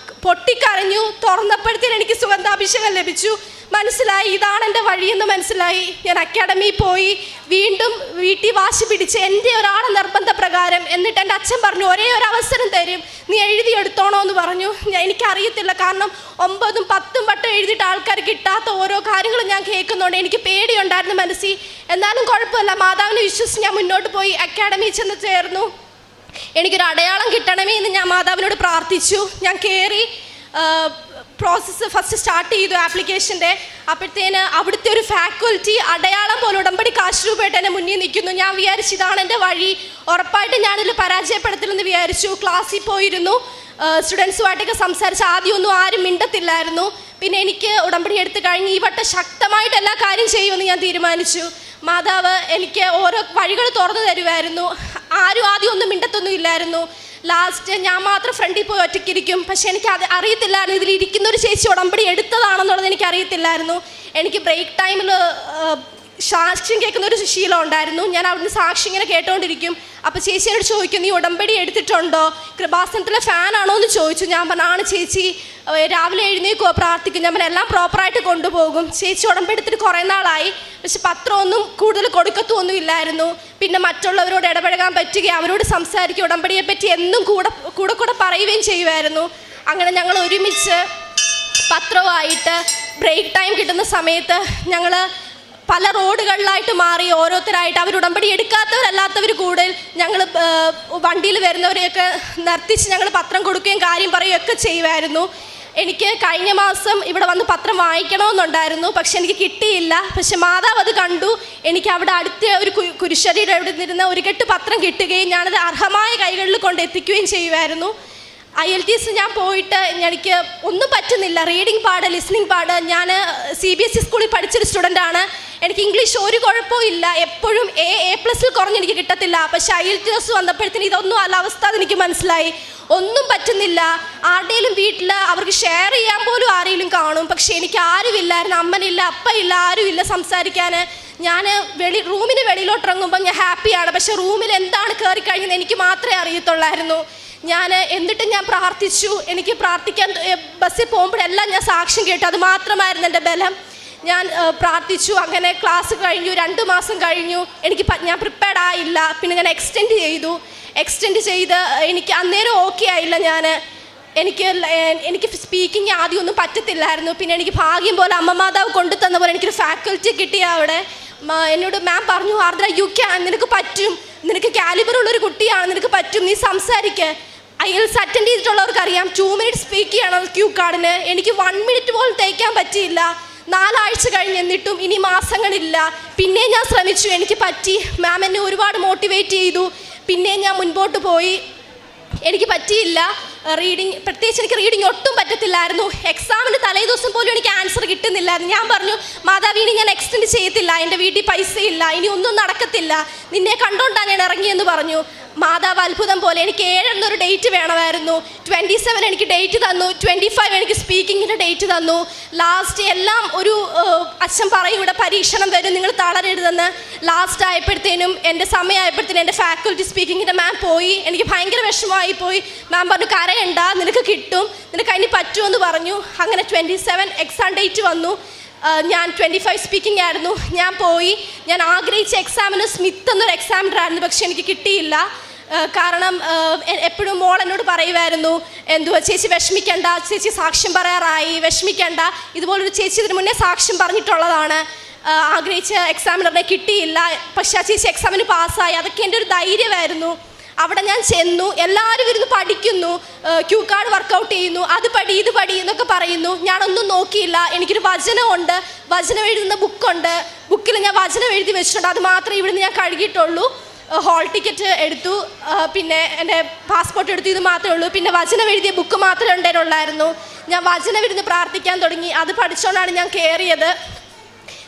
പൊട്ടിക്കരഞ്ഞു. തുറന്നപ്പോഴത്തേന് എനിക്ക് സുഗന്ധാഭിഷേകം ലഭിച്ചു. മനസ്സിലായി ഇതാണ് എൻ്റെ വഴിയെന്ന് മനസ്സിലായി. ഞാൻ അക്കാഡമിയിൽ പോയി. വീണ്ടും വീട്ടിൽ വാശി പിടിച്ച് എൻ്റെ ഒരാളെ നിർബന്ധപ്രകാരം. എന്നിട്ട് എൻ്റെ അച്ഛൻ പറഞ്ഞു, ഒരേ ഒരു അവസരം തരും, നീ എഴുതിയെടുത്തോണോ എന്ന് പറഞ്ഞു. എനിക്കറിയത്തില്ല, കാരണം 9ഉം 10ഉം വട്ടം എഴുതിയിട്ട് ആൾക്കാർ കിട്ടാത്ത ഓരോ കാര്യങ്ങളും ഞാൻ കേൾക്കുന്നുണ്ട്. എനിക്ക് പേടിയുണ്ടായിരുന്നു മനസ്സിൽ. എന്നാലും കുഴപ്പമില്ല, മാതാവിനെ വിശ്വസിച്ച് ഞാൻ മുന്നോട്ട് പോയി. അക്കാഡമിയിൽ ചെന്ന് ചേർന്നു. എനിക്കൊരു അടയാളം കിട്ടണമേ എന്ന് ഞാൻ മാതാവിനോട് പ്രാർത്ഥിച്ചു. ഞാൻ കയറി പ്രോസസ്സ് ഫസ്റ്റ് സ്റ്റാർട്ട് ചെയ്തു ആപ്ലിക്കേഷൻ്റെ. അപ്പോഴത്തേന് അവിടുത്തെ ഒരു ഫാക്കൽറ്റി അടയാളം പോലെ ഉടമ്പടി കാശ് രൂപയായിട്ട് എൻ്റെ മുന്നിൽ നിൽക്കുന്നു. ഞാൻ വിചാരിച്ചു ഇതാണ് എൻ്റെ വഴി, ഉറപ്പായിട്ടും ഞാനിതിൽ പരാജയപ്പെടുത്തില്ലെന്ന് വിചാരിച്ചു. ക്ലാസ്സിൽ പോയിരുന്നു, സ്റ്റുഡൻസുമായിട്ടൊക്കെ സംസാരിച്ച് ആദ്യമൊന്നും ആരും മിണ്ടത്തില്ലായിരുന്നു. പിന്നെ എനിക്ക് ഉടമ്പടി എടുത്ത് കഴിഞ്ഞ് ഈ വട്ടം ശക്തമായിട്ട് എല്ലാ കാര്യം ചെയ്യുമെന്ന് ഞാൻ തീരുമാനിച്ചു. മാതാവ് എനിക്ക് ഓരോ വഴികൾ തുറന്നു തരുമായിരുന്നു. ആരും ആദ്യം ഒന്നും മിണ്ടത്തൊന്നും ഇല്ലായിരുന്നു. ലാസ്റ്റ് ഞാൻ മാത്രം ഫ്രണ്ടിൽ പോയി ഒറ്റയ്ക്കിരിക്കും. പക്ഷെ എനിക്ക് അത് അറിയത്തില്ലായിരുന്നു, ഇതിലിരിക്കുന്ന ഒരു ചേച്ചി ഉടമ്പടി എടുത്തതാണെന്നുള്ളത് എനിക്ക് അറിയത്തില്ലായിരുന്നു. എനിക്ക് ബ്രേക്ക് ടൈമിൽ സാക്ഷ്യം കേൾക്കുന്ന ഒരു ശീലം ഉണ്ടായിരുന്നു. ഞാൻ അവിടുന്ന് സാക്ഷി ഇങ്ങനെ കേട്ടോണ്ടിരിക്കും. അപ്പോൾ ചേച്ചിയോട് ചോദിക്കും, നീ ഉടമ്പടി എടുത്തിട്ടുണ്ടോ, കൃപാസനത്തിലെ ഫാനാണോ എന്ന് ചോദിച്ചു. ഞാൻ പറഞ്ഞു, ആണ് ചേച്ചി, രാവിലെ എഴുന്നേൽക്കുമോ, പ്രാർത്ഥിക്കും. ഞാൻ പറഞ്ഞു, എല്ലാം പ്രോപ്പറായിട്ട് കൊണ്ടുപോകും. ചേച്ചി ഉടമ്പടി എടുത്തിട്ട് കുറേ നാളായി, പക്ഷെ പത്രമൊന്നും കൂടുതൽ കൊടുക്കത്തൊന്നും ഇല്ലായിരുന്നു. പിന്നെ മറ്റുള്ളവരോട് ഇടപഴകാൻ പറ്റുകയും അവരോട് സംസാരിക്കുക, ഉടമ്പടിയെ പറ്റി എന്നും കൂടെ പറയുകയും ചെയ്യുമായിരുന്നു. അങ്ങനെ ഞങ്ങൾ ഒരുമിച്ച് പത്രവുമായിട്ട് ബ്രേക്ക് ടൈം കിട്ടുന്ന സമയത്ത് ഞങ്ങൾ പല റോഡുകളിലായിട്ട് മാറി, ഓരോരുത്തരായിട്ട് അവർ ഉടമ്പടി എടുക്കാത്തവരല്ലാത്തവർ കൂടുതൽ ഞങ്ങൾ വണ്ടിയിൽ വരുന്നവരെയൊക്കെ നിർത്തിച്ച് ഞങ്ങൾ പത്രം കൊടുക്കുകയും കാര്യം പറയുകയൊക്കെ ചെയ്യുമായിരുന്നു. എനിക്ക് കഴിഞ്ഞ മാസം ഇവിടെ വന്ന് പത്രം വാങ്ങിക്കണമെന്നുണ്ടായിരുന്നു, പക്ഷെ എനിക്ക് കിട്ടിയില്ല. പക്ഷെ മാതാവ് അത് കണ്ടു. എനിക്ക് അവിടെ അടുത്ത ഒരു കുരിശടിയുടെ അവിടെ നിന്നിരുന്ന ഒരു കെട്ട് പത്രം കിട്ടുകയും ഞാനത് അർഹമായ കൈകളിൽ കൊണ്ടെത്തിക്കുകയും ചെയ്യുമായിരുന്നു. IELTS ഞാൻ പോയിട്ട് എനിക്ക് ഒന്നും പറ്റുന്നില്ല. റീഡിങ് പാട്, ലിസണിങ് പാട്. ഞാൻ CBSE സ്കൂളിൽ പഠിച്ചൊരു സ്റ്റുഡൻ്റാണ്. എനിക്ക് ഇംഗ്ലീഷ് ഒരു കുഴപ്പവും ഇല്ല. എപ്പോഴും A+ കുറഞ്ഞ് എനിക്ക് കിട്ടത്തില്ല. പക്ഷേ IELTS വന്നപ്പോഴത്തേന് ഇതൊന്നും അല്ല അവസ്ഥ എനിക്ക് മനസ്സിലായി. ഒന്നും പറ്റുന്നില്ല. ആരുടെയും വീട്ടിൽ അവർക്ക് ഷെയർ ചെയ്യാൻ പോലും ആരെങ്കിലും കാണും, പക്ഷെ എനിക്ക് ആരുമില്ലായിരുന്നു. അമ്മനില്ല, അപ്പയില്ല, ആരുമില്ല സംസാരിക്കാൻ. ഞാൻ റൂമിന് വെളിയിലോട്ട് ഇറങ്ങുമ്പം ഞാൻ ഹാപ്പിയാണ്, പക്ഷെ റൂമിൽ എന്താണ് കയറി കഴിഞ്ഞത് എനിക്ക് മാത്രമേ അറിയത്തുള്ളായിരുന്നു. എന്നിട്ട് ഞാൻ പ്രാർത്ഥിച്ചു. എനിക്ക് പ്രാർത്ഥിക്കാൻ ബസ്സിൽ പോകുമ്പോഴെല്ലാം ഞാൻ സാക്ഷ്യം കേട്ടു. അത് മാത്രമായിരുന്നു എൻ്റെ ബലം. ഞാൻ പ്രാർത്ഥിച്ചു. അങ്ങനെ ക്ലാസ് കഴിഞ്ഞു. 2 മാസം കഴിഞ്ഞു. ഞാൻ പ്രിപ്പയർഡ് ആയില്ല. പിന്നെ ഞാൻ എക്സ്റ്റെൻഡ് ചെയ്തു. എക്സ്റ്റെൻഡ് ചെയ്ത് എനിക്ക് അന്നേരം ഓക്കെ ആയില്ല. എനിക്ക് സ്പീക്കിംഗ് ആദ്യം ഒന്നും പറ്റത്തില്ലായിരുന്നു. പിന്നെ എനിക്ക് ഭാഗ്യം പോലെ അമ്മ മാതാവ് കൊണ്ടു തന്ന പോലെ എനിക്കൊരു ഫാക്കൽറ്റി കിട്ടിയ അവിടെ എന്നോട് മാം പറഞ്ഞു, ആർദ്ര യു ക്യാൻ, നിനക്ക് പറ്റും, നിനക്ക് കാലിബറുള്ളൊരു കുട്ടിയാണ്, നിനക്ക് പറ്റും, നീ സംസാരിക്കുക. IELTS അറ്റൻഡ് ചെയ്തിട്ടുള്ളവർക്ക് അറിയാം 2 മിനിറ്റ് സ്പീക്ക് ചെയ്യണം ക്യൂ കാർഡിന്. എനിക്ക് 1 മിനിറ്റ് പോലും തയ്ക്കാൻ പറ്റിയില്ല. 4 ആഴ്ച കഴിഞ്ഞ് എന്നിട്ടും ഇനി മാസങ്ങളില്ല. പിന്നെ ഞാൻ ശ്രമിച്ചു, എനിക്ക് പറ്റി. മാം എന്നെ ഒരുപാട് മോട്ടിവേറ്റ് ചെയ്തു. പിന്നെ ഞാൻ മുൻപോട്ട് പോയി. എനിക്ക് പറ്റിയില്ല റീഡിങ്, പ്രത്യേകിച്ച് എനിക്ക് റീഡിങ് ഒട്ടും പറ്റത്തില്ലായിരുന്നു. എക്സാമിൻ്റെ തലേ ദിവസം പോലും എനിക്ക് ആൻസർ കിട്ടുന്നില്ലായിരുന്നു. ഞാൻ പറഞ്ഞു, മാതാവ് ഇനി ഞാൻ എക്സ്റ്റെൻഡ് ചെയ്യത്തില്ല, എൻ്റെ വീട്ടിൽ പൈസയില്ല, ഇനി ഒന്നും നടക്കത്തില്ല, നിന്നെ കണ്ടോണ്ടാണ് ഞാൻ ഇറങ്ങിയെന്ന് പറഞ്ഞു. മാതാവ് അത്ഭുതം പോലെ എനിക്ക് 7 എന്നൊരു ഡേറ്റ് വേണമായിരുന്നു. 27 എനിക്ക് ഡേറ്റ് തന്നു, 25 എനിക്ക് സ്പീക്കിങ്ങിൻ്റെ ഡേറ്റ് തന്നു. ലാസ്റ്റ് എല്ലാം ഒരു അച്ഛൻ പറയും ഇവിടെ പരീക്ഷണം വരും, നിങ്ങൾ തളരരുതെന്ന്. ലാസ്റ്റ് ആയപ്പോഴത്തേനും എൻ്റെ സമയമായപ്പോഴത്തേനും എൻ്റെ ഫാക്കൽറ്റി സ്പീക്കിങ്ങിൻ്റെ മാം പോയി. എനിക്ക് ഭയങ്കര വിഷമമായി പോയി. മാം പറഞ്ഞു, കരയണ്ട, നിനക്ക് കിട്ടും, നിനക്ക് അതിന് പറ്റുമെന്ന് പറഞ്ഞു. അങ്ങനെ 27 എക്സാം ഡേറ്റ് വന്നു. ഞാൻ 25 സ്പീക്കിംഗ് ആയിരുന്നു. ഞാൻ പോയി. ഞാൻ ആഗ്രഹിച്ച എക്സാമിന് സ്മിത്ത് എന്നൊരു എക്സാമിനറായിരുന്നു, പക്ഷെ എനിക്ക് കിട്ടിയില്ല. കാരണം എപ്പോഴും മോൾ എന്നോട് പറയുമായിരുന്നു, എന്തുവാ ചേച്ചി വിഷമിക്കണ്ട, ചേച്ചി സാക്ഷ്യം പറയാറായി, വിഷമിക്കണ്ട. ഇതുപോലൊരു ചേച്ചി ഇതിന് മുന്നേ സാക്ഷ്യം പറഞ്ഞിട്ടുള്ളതാണ്. ആഗ്രഹിച്ച എക്സാമിനറിനെ കിട്ടിയില്ല, പക്ഷേ ആ ചേച്ചി എക്സാമിന് പാസ്സായി. അതൊക്കെ എൻ്റെ ഒരു ധൈര്യമായിരുന്നു. അവിടെ ഞാൻ ചെന്നു, എല്ലാവരും ഇരുന്ന് പഠിക്കുന്നു, ക്യൂ കാർഡ് വർക്കൗട്ട് ചെയ്യുന്നു, അത് പടി ഇത് പടി എന്നൊക്കെ പറയുന്നു. ഞാനൊന്നും നോക്കിയില്ല. എനിക്കൊരു വചനമുണ്ട്, വചനം എഴുതുന്ന ബുക്കുണ്ട്, ബുക്കിൽ ഞാൻ വചനം എഴുതി വെച്ചിട്ടുണ്ട്. അത് മാത്രമേ ഇവിടുന്ന് ഞാൻ കഴുകിയിട്ടുള്ളൂ. ഹോൾ ടിക്കറ്റ് എടുത്തു, പിന്നെ എൻ്റെ പാസ്പോർട്ട് എടുത്തു, ഇത് മാത്രമേ ഉള്ളൂ. പിന്നെ വചനം എഴുതിയ ബുക്ക് മാത്രമേ ഉള്ളായിരുന്നു. ഞാൻ വചനം ഇരുന്ന് പ്രാർത്ഥിക്കാൻ തുടങ്ങി. അത് പഠിച്ചുകൊണ്ടാണ് ഞാൻ കയറിയത്.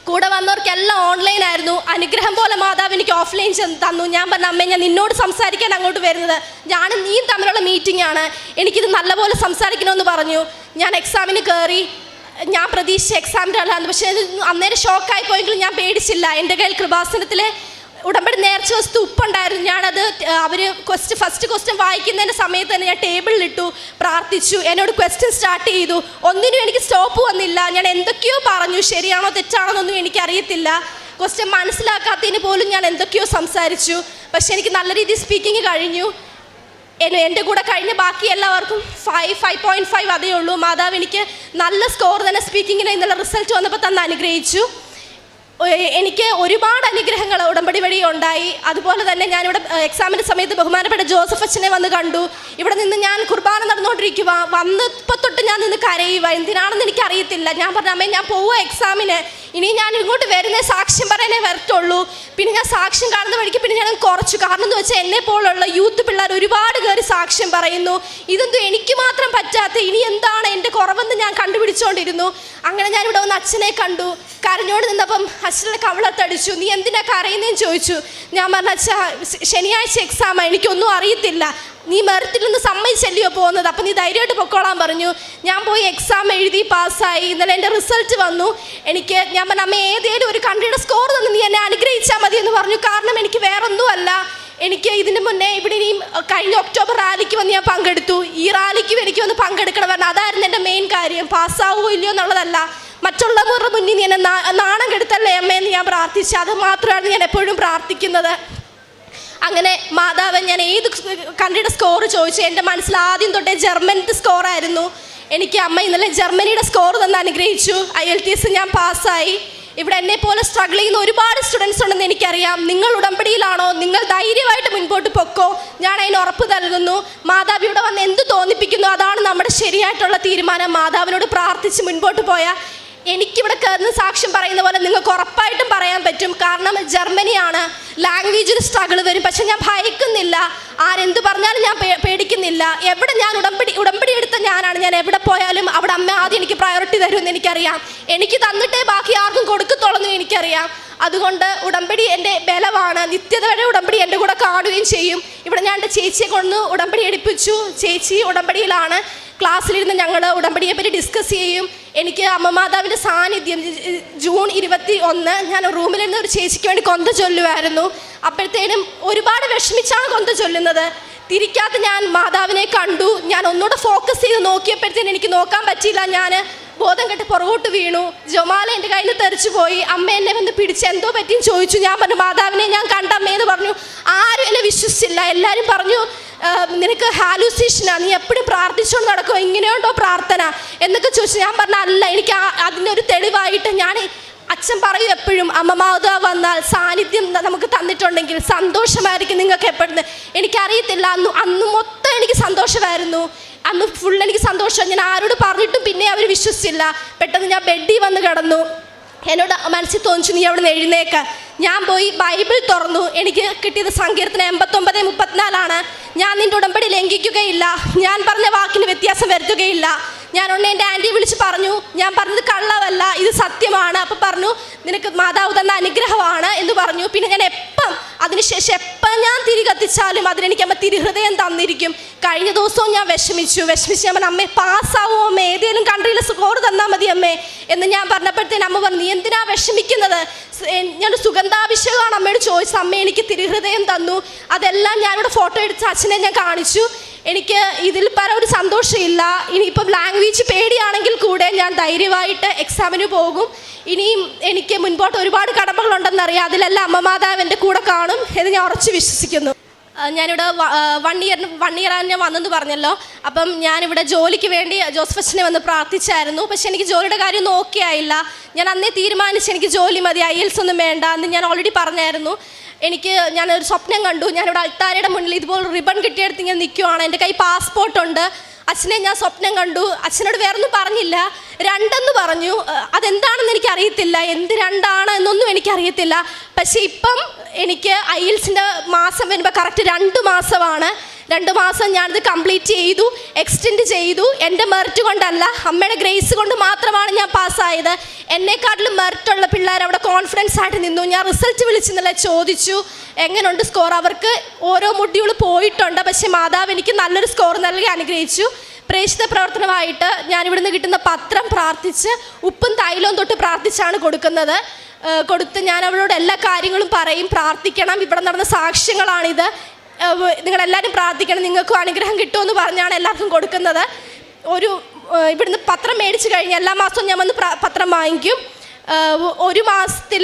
കൂടെ വന്നവർക്കെല്ലാം ഓൺലൈനായിരുന്നു. അനുഗ്രഹം പോലെ മാതാവ് എനിക്ക് ഓഫ്ലൈൻ തന്നു. ഞാൻ പറഞ്ഞ, അമ്മേ ഞാൻ നിന്നോട് സംസാരിക്കാൻ അങ്ങോട്ട് വരുന്നത്, ഞാനും നീയും തമ്മിലുള്ള മീറ്റിംഗ് ആണ്, എനിക്കിത് നല്ലപോലെ സംസാരിക്കണമെന്ന് പറഞ്ഞു. ഞാൻ എക്സാമിന് കയറി. ഞാൻ പ്രതീക്ഷിച്ച എക്സാമിൻ്റെ അല്ലാന്ന്, പക്ഷേ അന്നേരം ഷോക്കായി പോയെങ്കിലും ഞാൻ പേടിച്ചില്ല. എൻ്റെ കയ്യിൽ കൃപാസനത്തിലെ ഉടമ്പടി നേർച്ച വസ്തു ഉപ്പുണ്ടായിരുന്നു. ഞാനത് അവർ ഫസ്റ്റ് ക്വസ്റ്റ്യൻ വായിക്കുന്നതിൻ്റെ സമയത്ത് തന്നെ ഞാൻ ടേബിളിലിട്ടു, പ്രാർത്ഥിച്ചു. എന്നോട് ക്വസ്റ്റ്യൻ സ്റ്റാർട്ട് ചെയ്തു. ഒന്നിനും എനിക്ക് സ്റ്റോപ്പ് വന്നില്ല. ഞാൻ എന്തൊക്കെയോ പറഞ്ഞു, ശരിയാണോ തെറ്റാണോ എന്നൊന്നും എനിക്കറിയത്തില്ല. ക്വസ്റ്റ്യൻ മനസ്സിലാക്കാത്തതിന് പോലും ഞാൻ എന്തൊക്കെയോ സംസാരിച്ചു. പക്ഷേ എനിക്ക് നല്ല രീതിയിൽ സ്പീക്കിങ് കഴിഞ്ഞു. എൻ്റെ കൂടെ കഴിഞ്ഞ ബാക്കി എല്ലാവർക്കും 5.5 അതേ ഉള്ളൂ. മാതാവ് എനിക്ക് നല്ല സ്കോർ തന്നെ സ്പീക്കിങ്ങിന് ഇന്നലെ റിസൾട്ട് വന്നപ്പോൾ തന്നെ അനുഗ്രഹിച്ചു. എനിക്ക് ഒരുപാട് അനുഗ്രഹങ്ങൾ ഉടമ്പടി വഴി ഉണ്ടായി. അതുപോലെ തന്നെ ഞാനിവിടെ എക്സാമിൻ്റെ സമയത്ത് ബഹുമാനപ്പെട്ട ജോസഫ് അച്ഛനെ വന്ന് കണ്ടു. ഇവിടെ നിന്ന് ഞാൻ കുർബാന നടന്നുകൊണ്ടിരിക്കുക, വന്നപ്പോൾ തൊട്ട് ഞാൻ നിന്ന് കരയുക. എന്തിനാണെന്ന് എനിക്കറിയത്തില്ല. ഞാൻ പറഞ്ഞു, അമ്മേ ഞാൻ പോവുക എക്സാമിന്, ഇനി ഞാൻ ഇങ്ങോട്ട് വരുന്നേ സാക്ഷ്യം പറയാനേ വരത്തുള്ളൂ. പിന്നെ ഞാൻ സാക്ഷ്യം കാണുന്ന വഴിക്ക് പിന്നെ ഞാൻ കുറച്ചു. കാരണം എന്ന് വെച്ചാൽ എന്നെ പോലുള്ള യൂത്ത് പിള്ളേർ ഒരുപാട് കയറി സാക്ഷ്യം പറയുന്നു. ഇതെന്തോ എനിക്ക് മാത്രം പറ്റാത്ത, ഇനി എന്താണ് എൻ്റെ കുറവെന്ന് ഞാൻ കണ്ടുപിടിച്ചുകൊണ്ടിരുന്നു. അങ്ങനെ ഞാനിവിടെ വന്ന് അച്ഛനെ കണ്ടു. കരഞ്ഞോട് നിന്നപ്പം അച്ഛനെ കവളത്തടിച്ചു. നീ എന്തിനാ കരയുന്നതെന്ന് ചോദിച്ചു. ഞാൻ പറഞ്ഞ, അച്ഛാ ശനിയാഴ്ച എക്സാമാണ്, എനിക്കൊന്നും അറിയത്തില്ല, നീ മെറിറ്റിൽ നിന്ന് സമ്മതിച്ചല്ലയോ പോകുന്നത്, അപ്പം നീ ധൈര്യമായിട്ട് പൊക്കോളാൻ പറഞ്ഞു. ഞാൻ പോയി എക്സാം എഴുതി പാസ്സായി. ഇന്നലെ എൻ്റെ റിസൾട്ട് വന്നു. ഞാൻ പറഞ്ഞ, അമ്മ ഏതെങ്കിലും ഒരു കൺട്രിയുടെ സ്കോർ തന്ന് നീ എന്നെ അനുഗ്രഹിച്ചാൽ മതി എന്ന് പറഞ്ഞു. കാരണം എനിക്ക് വേറൊന്നുമല്ല. എനിക്ക് ഇതിന് മുന്നേ ഇവിടെ ഇനിയും കഴിഞ്ഞ ഒക്ടോബർ റാലിക്ക് വന്ന് ഞാൻ പങ്കെടുത്തു. ഈ റാലിക്കും എനിക്ക് വന്ന് പങ്കെടുക്കണമെന്ന്, അതായിരുന്നു എൻ്റെ മെയിൻ കാര്യം. പാസ്സാവുമോ ഇല്ലയോ എന്നുള്ളതല്ല, മറ്റുള്ളവരുടെ മുന്നിൽ നീ എന്നെ നാണം കെടുത്തല്ലേ അമ്മയെന്ന് ഞാൻ പ്രാർത്ഥിച്ചു. അത് മാത്രമാണ് ഞാൻ എപ്പോഴും പ്രാർത്ഥിക്കുന്നത്. അങ്ങനെ മാതാവ് ഞാൻ ഏത് കൺട്രിയുടെ സ്കോർ ചോദിച്ചു. എൻ്റെ മനസ്സിൽ ആദ്യം തൊട്ടേ ജർമ്മനിയുടെ സ്കോറായിരുന്നു. എനിക്ക് അമ്മ ഇന്നലെ ജർമ്മനിയുടെ സ്കോർ തന്ന് അനുഗ്രഹിച്ചു. IELTS ഞാൻ പാസ്സായി. ഇവിടെ എന്നെപ്പോലെ സ്ട്രഗിൾ ചെയ്യുന്ന ഒരുപാട് സ്റ്റുഡൻസ് ഉണ്ടെന്ന് എനിക്കറിയാം. നിങ്ങൾ ഉടമ്പടിയിലാണോ? നിങ്ങൾ ധൈര്യമായിട്ട് മുൻപോട്ട് പൊക്കോ, ഞാൻ അതിന് ഉറപ്പ് നൽകുന്നു. മാതാവ് ഇവിടെ വന്ന് എന്ത് തോന്നിപ്പിക്കുന്നു അതാണ് നമ്മുടെ ശരിയായിട്ടുള്ള തീരുമാനം. മാതാവിനോട് പ്രാർത്ഥിച്ച് മുൻപോട്ട് പോയാൽ എനിക്കിവിടെ കയറുന്ന സാക്ഷ്യം പറയുന്ന പോലെ നിങ്ങൾക്ക് ഉറപ്പായിട്ടും പറയാൻ പറ്റും. കാരണം ജർമ്മനിയാണ്, ലാംഗ്വേജിൽ സ്ട്രഗിൾ വരും, പക്ഷെ ഞാൻ ഭയക്കുന്നില്ല. ആരെന്ത് പറഞ്ഞാലും ഞാൻ പേടിക്കുന്നില്ല. എവിടെ ഞാൻ ഉടമ്പടി എടുത്ത ഞാനാണ്. ഞാൻ എവിടെ പോയാലും അവിടെ അമ്മ ആദ്യം എനിക്ക് പ്രയോറിറ്റി തരുമെന്ന് എനിക്കറിയാം. എനിക്ക് തന്നിട്ടേ ബാക്കി ആർക്കും കൊടുക്കത്തുള്ളൂ എനിക്കറിയാം. അതുകൊണ്ട് ഉടമ്പടി എൻ്റെ ബലമാണ്. നിത്യത വരെ ഉടമ്പടി എൻ്റെ കൂടെ കാണുകയും ചെയ്യും. ഇവിടെ ഞാൻ എൻ്റെ ചേച്ചിയെ കൊണ്ട് ഉടമ്പടി എടുപ്പിച്ചു. ചേച്ചി ഉടമ്പടിയിലാണ്. ക്ലാസ്സിലിരുന്ന് ഞങ്ങൾ ഉടമ്പടിയെ പറ്റി ഡിസ്കസ് ചെയ്യും. എനിക്ക് അമ്മ മാതാവിൻ്റെ സാന്നിധ്യം ജൂൺ 21 ഞാൻ റൂമിലിരുന്ന് ഒരു ചേച്ചിക്ക് വേണ്ടി കൊന്ത ചൊല്ലുമായിരുന്നു. അപ്പോഴത്തേനും ഒരുപാട് വിഷമിച്ചാണ് കൊന്ത ചൊല്ലുന്നത്. തിരിക്കാത്ത ഞാൻ മാതാവിനെ കണ്ടു. ഞാൻ ഒന്നുകൂടെ ഫോക്കസ് ചെയ്ത് നോക്കിയപ്പോഴത്തേനും എനിക്ക് നോക്കാൻ പറ്റിയില്ല. ഞാൻ ബോധം കെട്ട് പുറകോട്ട് വീണു. ജൊമാല എൻ്റെ കയ്യിൽ നിന്ന് തെറിച്ചു പോയി. അമ്മ എന്നെ വന്ന് പിടിച്ച് എന്തോ പറ്റിയും ചോദിച്ചു. ഞാൻ പറഞ്ഞു മാതാവിനെ ഞാൻ കണ്ട അമ്മയെന്ന് പറഞ്ഞു. ആരും എന്നെ വിശ്വസിച്ചില്ല. എല്ലാവരും പറഞ്ഞു നിനക്ക് ഹാലൂസിയേഷനാണ്, നീ എപ്പോഴും പ്രാർത്ഥിച്ചുകൊണ്ട് നടക്കുമോ, ഇങ്ങനെയുണ്ടോ പ്രാർത്ഥന എന്നൊക്കെ ചോദിച്ചു. ഞാൻ പറഞ്ഞ അല്ല, എനിക്ക് അതിനൊരു തെളിവായിട്ട് ഞാൻ അച്ഛൻ പറയും എപ്പോഴും അമ്മ മാതാവ് വന്നാൽ സാന്നിധ്യം നമുക്ക് തന്നിട്ടുണ്ടെങ്കിൽ സന്തോഷമായിരിക്കും നിങ്ങൾക്ക് എപ്പോഴും. എനിക്കറിയത്തില്ല, അന്ന് മൊത്തം എനിക്ക് സന്തോഷമായിരുന്നു. അന്ന് ഫുൾ എനിക്ക് സന്തോഷം. ഞാൻ ആരോട് പറഞ്ഞിട്ടും പിന്നെ അവർ വിശ്വസിച്ചില്ല. പെട്ടെന്ന് ഞാൻ ബെഡിൽ വന്ന് കിടന്നു. എന്നോട് മനസ്സിൽ തോന്നിച്ചു നീ അവിടെ നിന്ന് എഴുന്നേക്ക്. ഞാൻ പോയി ബൈബിൾ തുറന്നു. എനിക്ക് കിട്ടിയത് സങ്കീർത്തനം 89:34 ഞാൻ നിൻ്റെ ഉടമ്പടി ലംഘിക്കുകയില്ല, ഞാൻ പറഞ്ഞ വാക്കിന് വ്യത്യാസം വരുത്തുകയില്ല. ഞാൻ എൻ്റെ ആൻറ്റി വിളിച്ച് പറഞ്ഞു, ഞാൻ പറഞ്ഞത് കള്ളവല്ല, ഇത് സത്യമാണ്. അപ്പോൾ പറഞ്ഞു നിനക്ക് മാതാവ് തന്ന അനുഗ്രഹമാണ് എന്ന് പറഞ്ഞു. പിന്നെ ഞാൻ അതിനുശേഷം എപ്പം ഞാൻ തിരി കത്തിച്ചാലും അതിനെനിക്ക് അമ്മ തിരുഹൃദയം തന്നിരിക്കും. കഴിഞ്ഞ ദിവസവും ഞാൻ വിഷമിച്ചു. ഞാൻ പറഞ്ഞു അമ്മേ പാസ്സാവോ അമ്മേ, ഏതെങ്കിലും കൺട്രിയിൽ സ്കോർ തന്നാൽ മതി അമ്മേ എന്ന് ഞാൻ പറഞ്ഞപ്പോഴത്തേന് അമ്മ പറഞ്ഞു നീ എന്തിനാ വിഷമിക്കുന്നത്, ഞാൻ സുഗന്ധാഭിഷേകമാണ് അമ്മയോട് ചോദിച്ചത്. അമ്മ എനിക്ക് തിരുഹൃദയം തന്നു. അതെല്ലാം ഞാനിവിടെ ഫോട്ടോ എടുത്ത് അച്ഛനെ ഞാൻ കാണിച്ചു. എനിക്ക് ഇതിൽ പല ഒരു സന്തോഷമില്ല. ഇനിയിപ്പം ലാംഗ്വേജ് പേടിയാണെങ്കിൽ കൂടെ ഞാൻ ധൈര്യമായിട്ട് എക്സാമിന് പോകും. ഇനിയും എനിക്ക് മുൻപോട്ട് ഒരുപാട് കടമകളുണ്ടെന്നറിയാം. അതിലെല്ലാം അമ്മ മാതാവ് എൻ്റെ കൂടെ കാണും എന്ന് ഞാൻ ഉറച്ച് വിശ്വസിക്കുന്നു. ഞാനിവിടെ 1 ഇയർ ഞാൻ വന്നെന്ന് പറഞ്ഞല്ലോ. അപ്പം ഞാനിവിടെ ജോലിക്ക് വേണ്ടി ജോസഫ് അച്ഛനെ വന്ന് പ്രാർത്ഥിച്ചായിരുന്നു. പക്ഷെ എനിക്ക് ജോലിയുടെ കാര്യം നോക്കിയായില്ല. ഞാൻ അന്നേ തീരുമാനിച്ച് എനിക്ക് ജോലി മതി, IELTS ഒന്നും വേണ്ട എന്ന് ഞാൻ ഓൾറെഡി പറഞ്ഞായിരുന്നു. ഞാനൊരു സ്വപ്നം കണ്ടു. ഞാനിവിടെ അൾത്താരയുടെ മുന്നിൽ ഇതുപോലെ റിബൺ കിട്ടിയെടുത്ത് ഇങ്ങനെ നിൽക്കുവാണ്. എൻ്റെ കൈ പാസ്പോർട്ടുണ്ട്. അച്ഛനെ ഞാൻ സ്വപ്നം കണ്ടു. അച്ഛനോട് വേറൊന്നും പറഞ്ഞില്ല, 2 പറഞ്ഞു. അതെന്താണെന്ന് എനിക്കറിയത്തില്ല, എന്ത് 2 എന്നൊന്നും എനിക്കറിയത്തില്ല. പക്ഷേ ഇപ്പം എനിക്ക് IELTSൻ്റെ മാസം വരുമ്പോൾ കറക്റ്റ് 2 മാസമാണ്. 2 മാസം ഞാനിത് കംപ്ലീറ്റ് ചെയ്തു, എക്സ്റ്റെൻഡ് ചെയ്തു. എൻ്റെ മെറിറ്റ് കൊണ്ടല്ല, അമ്മയുടെ ഗ്രേസ് കൊണ്ട് മാത്രമാണ് ഞാൻ പാസ്സായത്. എന്നെക്കാട്ടിലും മെറിറ്റുള്ള പിള്ളേർ അവിടെ കോൺഫിഡൻസ് ആയിട്ട് നിന്നു. ഞാൻ റിസൾട്ട് വിളിച്ചെന്നല്ല ചോദിച്ചു എങ്ങനെയുണ്ട് സ്കോർ. അവർക്ക് ഓരോ മൊഡ്യൂൾ പോയിട്ടുണ്ട്. പക്ഷേ മാതാവ് എനിക്ക് നല്ലൊരു സ്കോർ നൽകി അനുഗ്രഹിച്ചു. പ്രേക്ഷിത പ്രവർത്തനമായിട്ട് ഞാനിവിടുന്ന് കിട്ടുന്ന പത്രം പ്രാർത്ഥിച്ച് ഉപ്പും തൈലവും തൊട്ട് പ്രാർത്ഥിച്ചാണ് കൊടുത്ത് ഞാൻ അവളോട് എല്ലാ കാര്യങ്ങളും പറയും. പ്രാർത്ഥിക്കണം, ഇവിടെ നടന്ന സാക്ഷ്യങ്ങളാണിത്, നിങ്ങളെല്ലാവരും പ്രാർത്ഥിക്കണം, നിങ്ങൾക്കും അനുഗ്രഹം കിട്ടുമെന്ന് പറഞ്ഞാണ് എല്ലാവർക്കും കൊടുക്കുന്നത്. ഇവിടുന്ന് പത്രം മേടിച്ച് കഴിഞ്ഞ് എല്ലാ മാസവും ഞാൻ വന്ന് പത്രം വാങ്ങിക്കും. ഒരു മാസത്തിൽ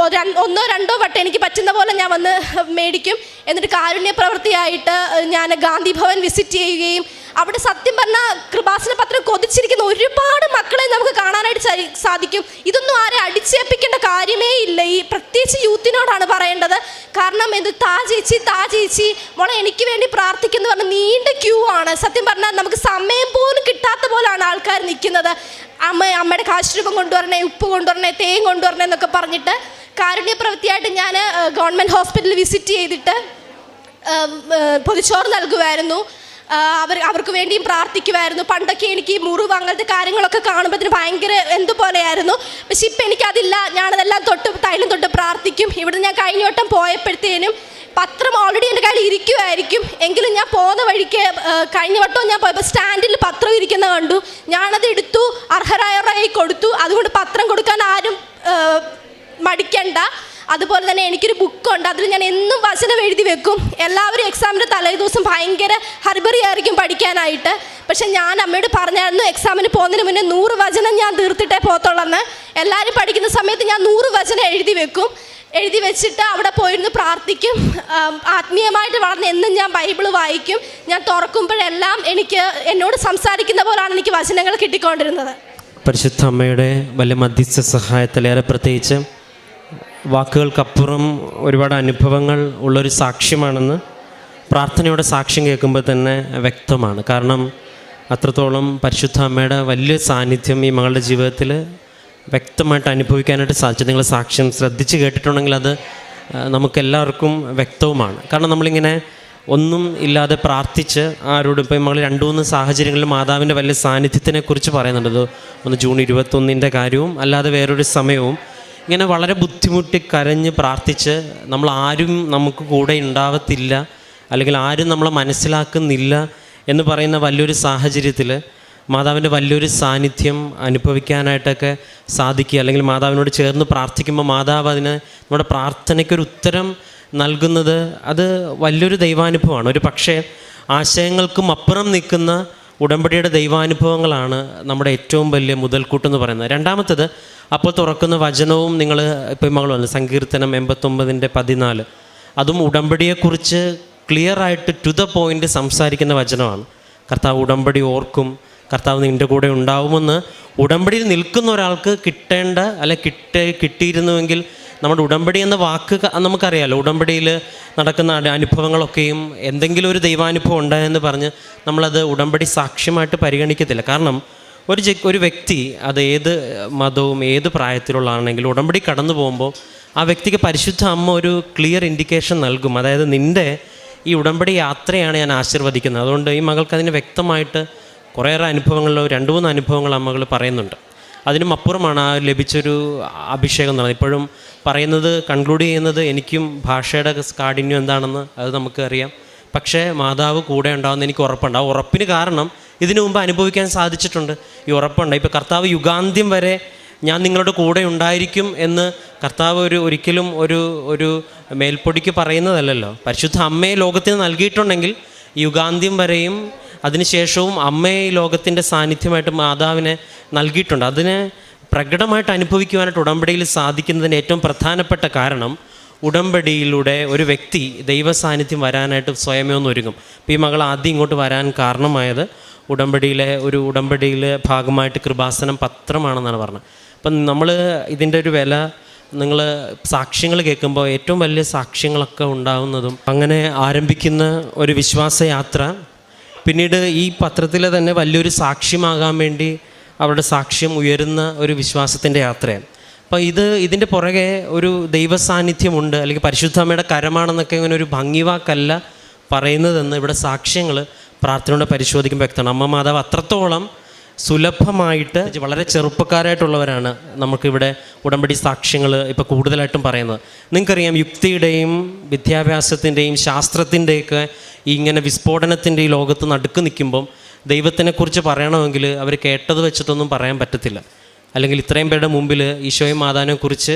1-2 വട്ടം എനിക്ക് പറ്റുന്ന പോലെ ഞാൻ വന്ന് മേടിക്കും. എന്നിട്ട് കാരുണ്യ പ്രവൃത്തിയായിട്ട് ഞാൻ ഗാന്ധി ഭവൻ വിസിറ്റ് ചെയ്യുകയും അവിടെ സത്യം പറഞ്ഞാൽ കൃപാസന പത്രം കൊതിച്ചിരിക്കുന്ന ഒരുപാട് മക്കളെ നമുക്ക് കാണാനായിട്ട് സാധിക്കും. ഇതൊന്നും ആരെ അടിച്ചേൽപ്പിക്കേണ്ട കാര്യമേ ഇല്ല. ഈ പ്രത്യേകിച്ച് യൂത്തിനോടാണ് പറയേണ്ടത്. കാരണം താ ചേച്ചി മോളെ എനിക്ക് വേണ്ടി പ്രാർത്ഥിക്കുന്ന പറഞ്ഞാൽ നീണ്ട ക്യൂ ആണ്. സത്യം പറഞ്ഞാൽ നമുക്ക് സമയം പോലും കിട്ടാത്ത പോലാണ് ആൾക്കാർ നിൽക്കുന്നത്. അമ്മയുടെ കാശ് രൂപം കൊണ്ടുവരണേ, ഉപ്പ് കൊണ്ടുവരണേ, തേൻ കൊണ്ടുവരണേ എന്നൊക്കെ പറഞ്ഞിട്ട് കാരുണ്യ പ്രവൃത്തിയായിട്ട് ഞാൻ ഗവൺമെൻറ് ഹോസ്പിറ്റലിൽ വിസിറ്റ് ചെയ്തിട്ട് പൊതിച്ചോറ് നൽകുമായിരുന്നു. അവർക്ക് വേണ്ടിയും പ്രാർത്ഥിക്കുമായിരുന്നു. പണ്ടൊക്കെ എനിക്ക് ഈ മുറിവ് അങ്ങനത്തെ കാര്യങ്ങളൊക്കെ കാണുമ്പോഴത്തേന് ഭയങ്കര എന്തുപോലെയായിരുന്നു. പക്ഷെ ഇപ്പം എനിക്കതില്ല. ഞാനതെല്ലാം തൈലം തൊട്ട് പ്രാർത്ഥിക്കും. ഇവിടെ ഞാൻ കഴിഞ്ഞ വട്ടം പോയപ്പോഴത്തേനും പത്രം ഓൾറെഡി എൻ്റെ കയ്യിൽ ഇരിക്കുമായിരിക്കും. എങ്കിലും ഞാൻ പോകുന്ന വഴിക്ക് കഴിഞ്ഞ വട്ടവും ഞാൻ പോയപ്പോൾ സ്റ്റാൻഡിൽ പത്രം ഇരിക്കുന്ന കണ്ടു. ഞാനത് എടുത്തു, അർഹരായവരായി കൊടുത്തു. അതുകൊണ്ട് പത്രം കൊടുക്കാൻ ആരും മടിക്കണ്ട. അതുപോലെ തന്നെ എനിക്കൊരു ബുക്കുണ്ട്, അതിൽ ഞാൻ എന്നും വചനം എഴുതി വെക്കും. എല്ലാവരും എക്സാമിൻ്റെ തലേദിവസം ഭയങ്കര ഹറിബറി ആയിരിക്കും പഠിക്കാനായിട്ട്. പക്ഷെ ഞാൻ അമ്മയോട് പറഞ്ഞായിരുന്നു എക്സാമിന് പോകുന്നതിന് മുന്നേ 100 വചനം ഞാൻ തീർത്തിട്ടേ പോകത്തുള്ളെന്ന്. എല്ലാവരും പഠിക്കുന്ന സമയത്ത് ഞാൻ 100 വചനം എഴുതി വെക്കും. എഴുതി വെച്ചിട്ട് അവിടെ പോയിരുന്ന് പ്രാർത്ഥിക്കും. ആത്മീയമായിട്ട് വളർന്ന് എന്നും ഞാൻ ബൈബിൾ വായിക്കും. ഞാൻ തുറക്കുമ്പോഴെല്ലാം എന്നോട് സംസാരിക്കുന്ന പോലാണ് എനിക്ക് വചനങ്ങൾ കിട്ടിക്കൊണ്ടിരുന്നത്. പരിശുദ്ധ അമ്മയുടെ വലിയ മധ്യസ്ഥ സഹായത്തിലേറെ പ്രത്യേകിച്ച് വാക്കുകൾക്കപ്പുറം ഒരുപാട് അനുഭവങ്ങൾ ഉള്ളൊരു സാക്ഷ്യമാണെന്ന് പ്രാർത്ഥനയോടെ സാക്ഷ്യം കേൾക്കുമ്പോൾ തന്നെ വ്യക്തമാണ്. കാരണം അത്രത്തോളം പരിശുദ്ധ അമ്മയുടെ വലിയ സാന്നിധ്യം ഈ മകളുടെ ജീവിതത്തിൽ വ്യക്തമായിട്ട് അനുഭവിക്കാനായിട്ട് സാധിച്ചു. നിങ്ങൾ സാക്ഷ്യം ശ്രദ്ധിച്ച് കേട്ടിട്ടുണ്ടെങ്കിൽ അത് നമുക്കെല്ലാവർക്കും വ്യക്തവുമാണ്. കാരണം നമ്മളിങ്ങനെ ഒന്നും ഇല്ലാതെ പ്രാർത്ഥിച്ച് ആരോടും ഇപ്പോൾ നമ്മൾ 2-3 സാഹചര്യങ്ങളിൽ മാതാവിൻ്റെ വലിയ സാന്നിധ്യത്തിനെ കുറിച്ച് പറയുന്നുണ്ട്. ഒന്ന് ജൂൺ 21 കാര്യവും അല്ലാതെ വേറൊരു സമയവും ഇങ്ങനെ വളരെ ബുദ്ധിമുട്ടി കരഞ്ഞ് പ്രാർത്ഥിച്ച് ആരും നമുക്ക് കൂടെ ഉണ്ടാവത്തില്ല, അല്ലെങ്കിൽ ആരും നമ്മളെ മനസ്സിലാക്കുന്നില്ല എന്ന് പറയുന്ന വലിയൊരു സാഹചര്യത്തിൽ മാതാവിൻ്റെ വലിയൊരു സാന്നിധ്യം അനുഭവിക്കാനായിട്ടൊക്കെ സാധിക്കുക, അല്ലെങ്കിൽ മാതാവിനോട് ചേർന്ന് പ്രാർത്ഥിക്കുമ്പോൾ മാതാവ് അതിന് നമ്മുടെ പ്രാർത്ഥനയ്ക്കൊരു ഉത്തരം നൽകുന്നത് അത് വലിയൊരു ദൈവാനുഭവമാണ്. ഒരു പക്ഷേ ആശയങ്ങൾക്കും അപ്പുറം നിൽക്കുന്ന ഉടമ്പടിയുടെ ദൈവാനുഭവങ്ങളാണ് നമ്മുടെ ഏറ്റവും വലിയ മുതൽക്കൂട്ടെന്ന് പറയുന്നത്. രണ്ടാമത്തേത് അപ്പോൾ തുറക്കുന്ന വചനവും നിങ്ങൾ ഇപ്പോൾ മകൾ വന്നു സങ്കീർത്തനം 89:14, അതും ഉടമ്പടിയെക്കുറിച്ച് ക്ലിയറായിട്ട് ടു ദ പോയിൻ്റ് സംസാരിക്കുന്ന വചനമാണ്. കർത്താവ് ഉടമ്പടി ഓർക്കും, കർത്താവ് നിൻ്റെ കൂടെ ഉണ്ടാവുമെന്ന് ഉടമ്പടിയിൽ നിൽക്കുന്ന ഒരാൾക്ക് കിട്ടേണ്ട കിട്ടിയിരുന്നുവെങ്കിൽ നമ്മുടെ ഉടമ്പടി എന്ന വാക്ക് നമുക്കറിയാമല്ലോ. ഉടമ്പടിയിൽ നടക്കുന്ന അനുഭവങ്ങളൊക്കെയും എന്തെങ്കിലും ഒരു ദൈവാനുഭവം ഉണ്ടായെന്ന് പറഞ്ഞ് നമ്മളത് ഉടമ്പടി സാക്ഷ്യമായിട്ട് പരിഗണിക്കത്തില്ല. കാരണം ഒരു വ്യക്തി അത് ഏത് മതവും ഏത് പ്രായത്തിലുള്ള ആണെങ്കിലും ഉടമ്പടി കടന്നു പോകുമ്പോൾ ആ വ്യക്തിക്ക് പരിശുദ്ധ അമ്മ ഒരു ക്ലിയർ ഇൻഡിക്കേഷൻ നൽകും. അതായത് നിൻ്റെ ഈ ഉടമ്പടി യാത്രയാണ് ഞാൻ ആശീർവദിക്കുന്നത്. അതുകൊണ്ട് ഈ മകൾക്ക് അതിന് വ്യക്തമായിട്ട് കുറേയേറെ അനുഭവങ്ങളിലോ 2-3 അനുഭവങ്ങൾ അമ്മകൾ പറയുന്നുണ്ട്. അതിനും അപ്പുറമാണ് ആ ലഭിച്ചൊരു അഭിഷേകം എന്ന് പറയുന്നത്. ഇപ്പോഴും പറയുന്നത് കൺക്ലൂഡ് ചെയ്യുന്നത് എനിക്കും ഭാഷയുടെ കാഠിന്യം എന്താണെന്ന് അത് നമുക്ക് അറിയാം, പക്ഷേ മാതാവ് കൂടെ ഉണ്ടാകുമെന്ന് എനിക്ക് ഉറപ്പുണ്ട്. ആ ഉറപ്പിന് കാരണം ഇതിനു മുമ്പ് അനുഭവിക്കാൻ സാധിച്ചിട്ടുണ്ട്. ഈ ഉറപ്പുണ്ട്. ഇപ്പോൾ കർത്താവ് യുഗാന്ത്യം വരെ ഞാൻ നിങ്ങളുടെ കൂടെ ഉണ്ടായിരിക്കും എന്ന് കർത്താവ് ഒരിക്കലും ഒരു മേൽപ്പൊടിക്ക് പറയുന്നതല്ലല്ലോ. പരിശുദ്ധ അമ്മയെ ലോകത്തിന് നൽകിയിട്ടുണ്ടെങ്കിൽ യുഗാന്ത്യം വരെയും അതിനുശേഷവും അമ്മയെ ഈ ലോകത്തിൻ്റെ സാന്നിധ്യമായിട്ട് മാതാവിനെ നൽകിയിട്ടുണ്ട്. അതിനെ പ്രകടമായിട്ട് അനുഭവിക്കുവാനായിട്ട് ഉടമ്പടിയിൽ സാധിക്കുന്നതിന് ഏറ്റവും പ്രധാനപ്പെട്ട കാരണം ഉടമ്പടിയിലൂടെ ഒരു വ്യക്തി ദൈവ സാന്നിധ്യം വരാനായിട്ട് സ്വയമേ ഒന്ന് ഒരുങ്ങും. അപ്പോൾ ഈ മകൾ ആദ്യം ഇങ്ങോട്ട് വരാൻ കാരണമായത് ഉടമ്പടിയിലെ ഭാഗമായിട്ട് കൃപാസനം പത്രമാണെന്നാണ് പറഞ്ഞത്. അപ്പം നമ്മൾ ഇതിൻ്റെ ഒരു വില നിങ്ങൾ സാക്ഷ്യങ്ങൾ കേൾക്കുമ്പോൾ ഏറ്റവും വലിയ സാക്ഷ്യങ്ങളൊക്കെ ഉണ്ടാകുന്നതും അങ്ങനെ ആരംഭിക്കുന്ന ഒരു വിശ്വാസയാത്ര പിന്നീട് ഈ പത്രത്തിലെ തന്നെ വലിയൊരു സാക്ഷ്യമാകാൻ വേണ്ടി അവരുടെ സാക്ഷ്യം ഉയരുന്ന ഒരു വിശ്വാസത്തിൻ്റെ യാത്രയാണ്. അപ്പോൾ ഇതിൻ്റെ പുറകെ ഒരു ദൈവ സാന്നിധ്യമുണ്ട്, അല്ലെങ്കിൽ പരിശുദ്ധമ്മയുടെ കരമാണെന്നൊക്കെ ഇങ്ങനെ ഒരു ഭംഗിവാക്കല്ല പറയുന്നതെന്ന് ഇവിടെ സാക്ഷ്യങ്ങൾ പ്രാർത്ഥനയോടെ പരിശോധിക്കുമ്പോൾ വ്യക്തമാണ്. അമ്മ മാതാവ് അത്രത്തോളം സുലഭമായിട്ട് വളരെ ചെറുപ്പക്കാരായിട്ടുള്ളവരാണ് നമുക്കിവിടെ ഉടമ്പടി സാക്ഷ്യങ്ങൾ ഇപ്പോൾ കൂടുതലായിട്ടും പറയുന്നത്. നിങ്ങൾക്കറിയാം, യുക്തിയുടെയും വിദ്യാഭ്യാസത്തിൻ്റെയും ശാസ്ത്രത്തിൻ്റെയൊക്കെ ഇങ്ങനെ വിസ്ഫോടനത്തിൻ്റെ ഈ ലോകത്ത് നടുക്ക് നിൽക്കുമ്പം ദൈവത്തിനെക്കുറിച്ച് പറയണമെങ്കിൽ അവർ കേട്ടത് വെച്ചിട്ടൊന്നും പറയാൻ പറ്റത്തില്ല. അല്ലെങ്കിൽ ഇത്രയും പേരുടെ മുമ്പിൽ ഈശോയും മാതാവിനെക്കുറിച്ച്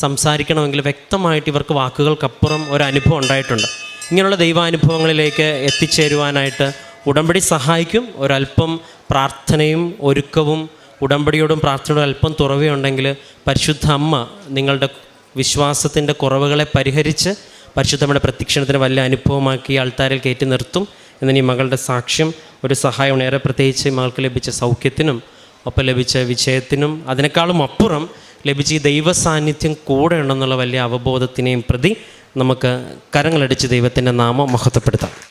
സംസാരിക്കണമെങ്കിൽ വ്യക്തമായിട്ട് ഇവർക്ക് വാക്കുകൾക്കപ്പുറം ഒരു അനുഭവം ഉണ്ടായിട്ടുണ്ട്. ഇങ്ങനെയുള്ള ദൈവാനുഭവങ്ങളിലേക്ക് എത്തിച്ചേരുവാനായിട്ട് ഉടമ്പടി സഹായിക്കും. ഒരല്പം പ്രാർത്ഥനയും ഒരുക്കവും ഉടമ്പടിയോടും പ്രാർത്ഥനയോടും അല്പം തുറവയുണ്ടെങ്കിൽ പരിശുദ്ധ അമ്മ നിങ്ങളുടെ വിശ്വാസത്തിൻ്റെ കുറവുകളെ പരിഹരിച്ച് പരിശുദ്ധമ്മയുടെ പ്രത്യക്ഷണത്തിന് വലിയ അനുഭവമാക്കി ആൾത്താരിൽ കയറ്റി നിർത്തും എന്നീ മകളുടെ സാക്ഷ്യം ഒരു സഹായമാണ്. ഏറെ പ്രത്യേകിച്ച് മകൾക്ക് ലഭിച്ച സൗഖ്യത്തിനും ഒപ്പം ലഭിച്ച വിജയത്തിനും അതിനേക്കാളും അപ്പുറം ലഭിച്ച ഈ ദൈവ സാന്നിധ്യം കൂടെ ഉണ്ടെന്നുള്ള വലിയ അവബോധത്തിനെയും പ്രതി നമുക്ക് കരങ്ങളടിച്ച് ദൈവത്തിൻ്റെ നാമം മഹത്വപ്പെടുത്താം.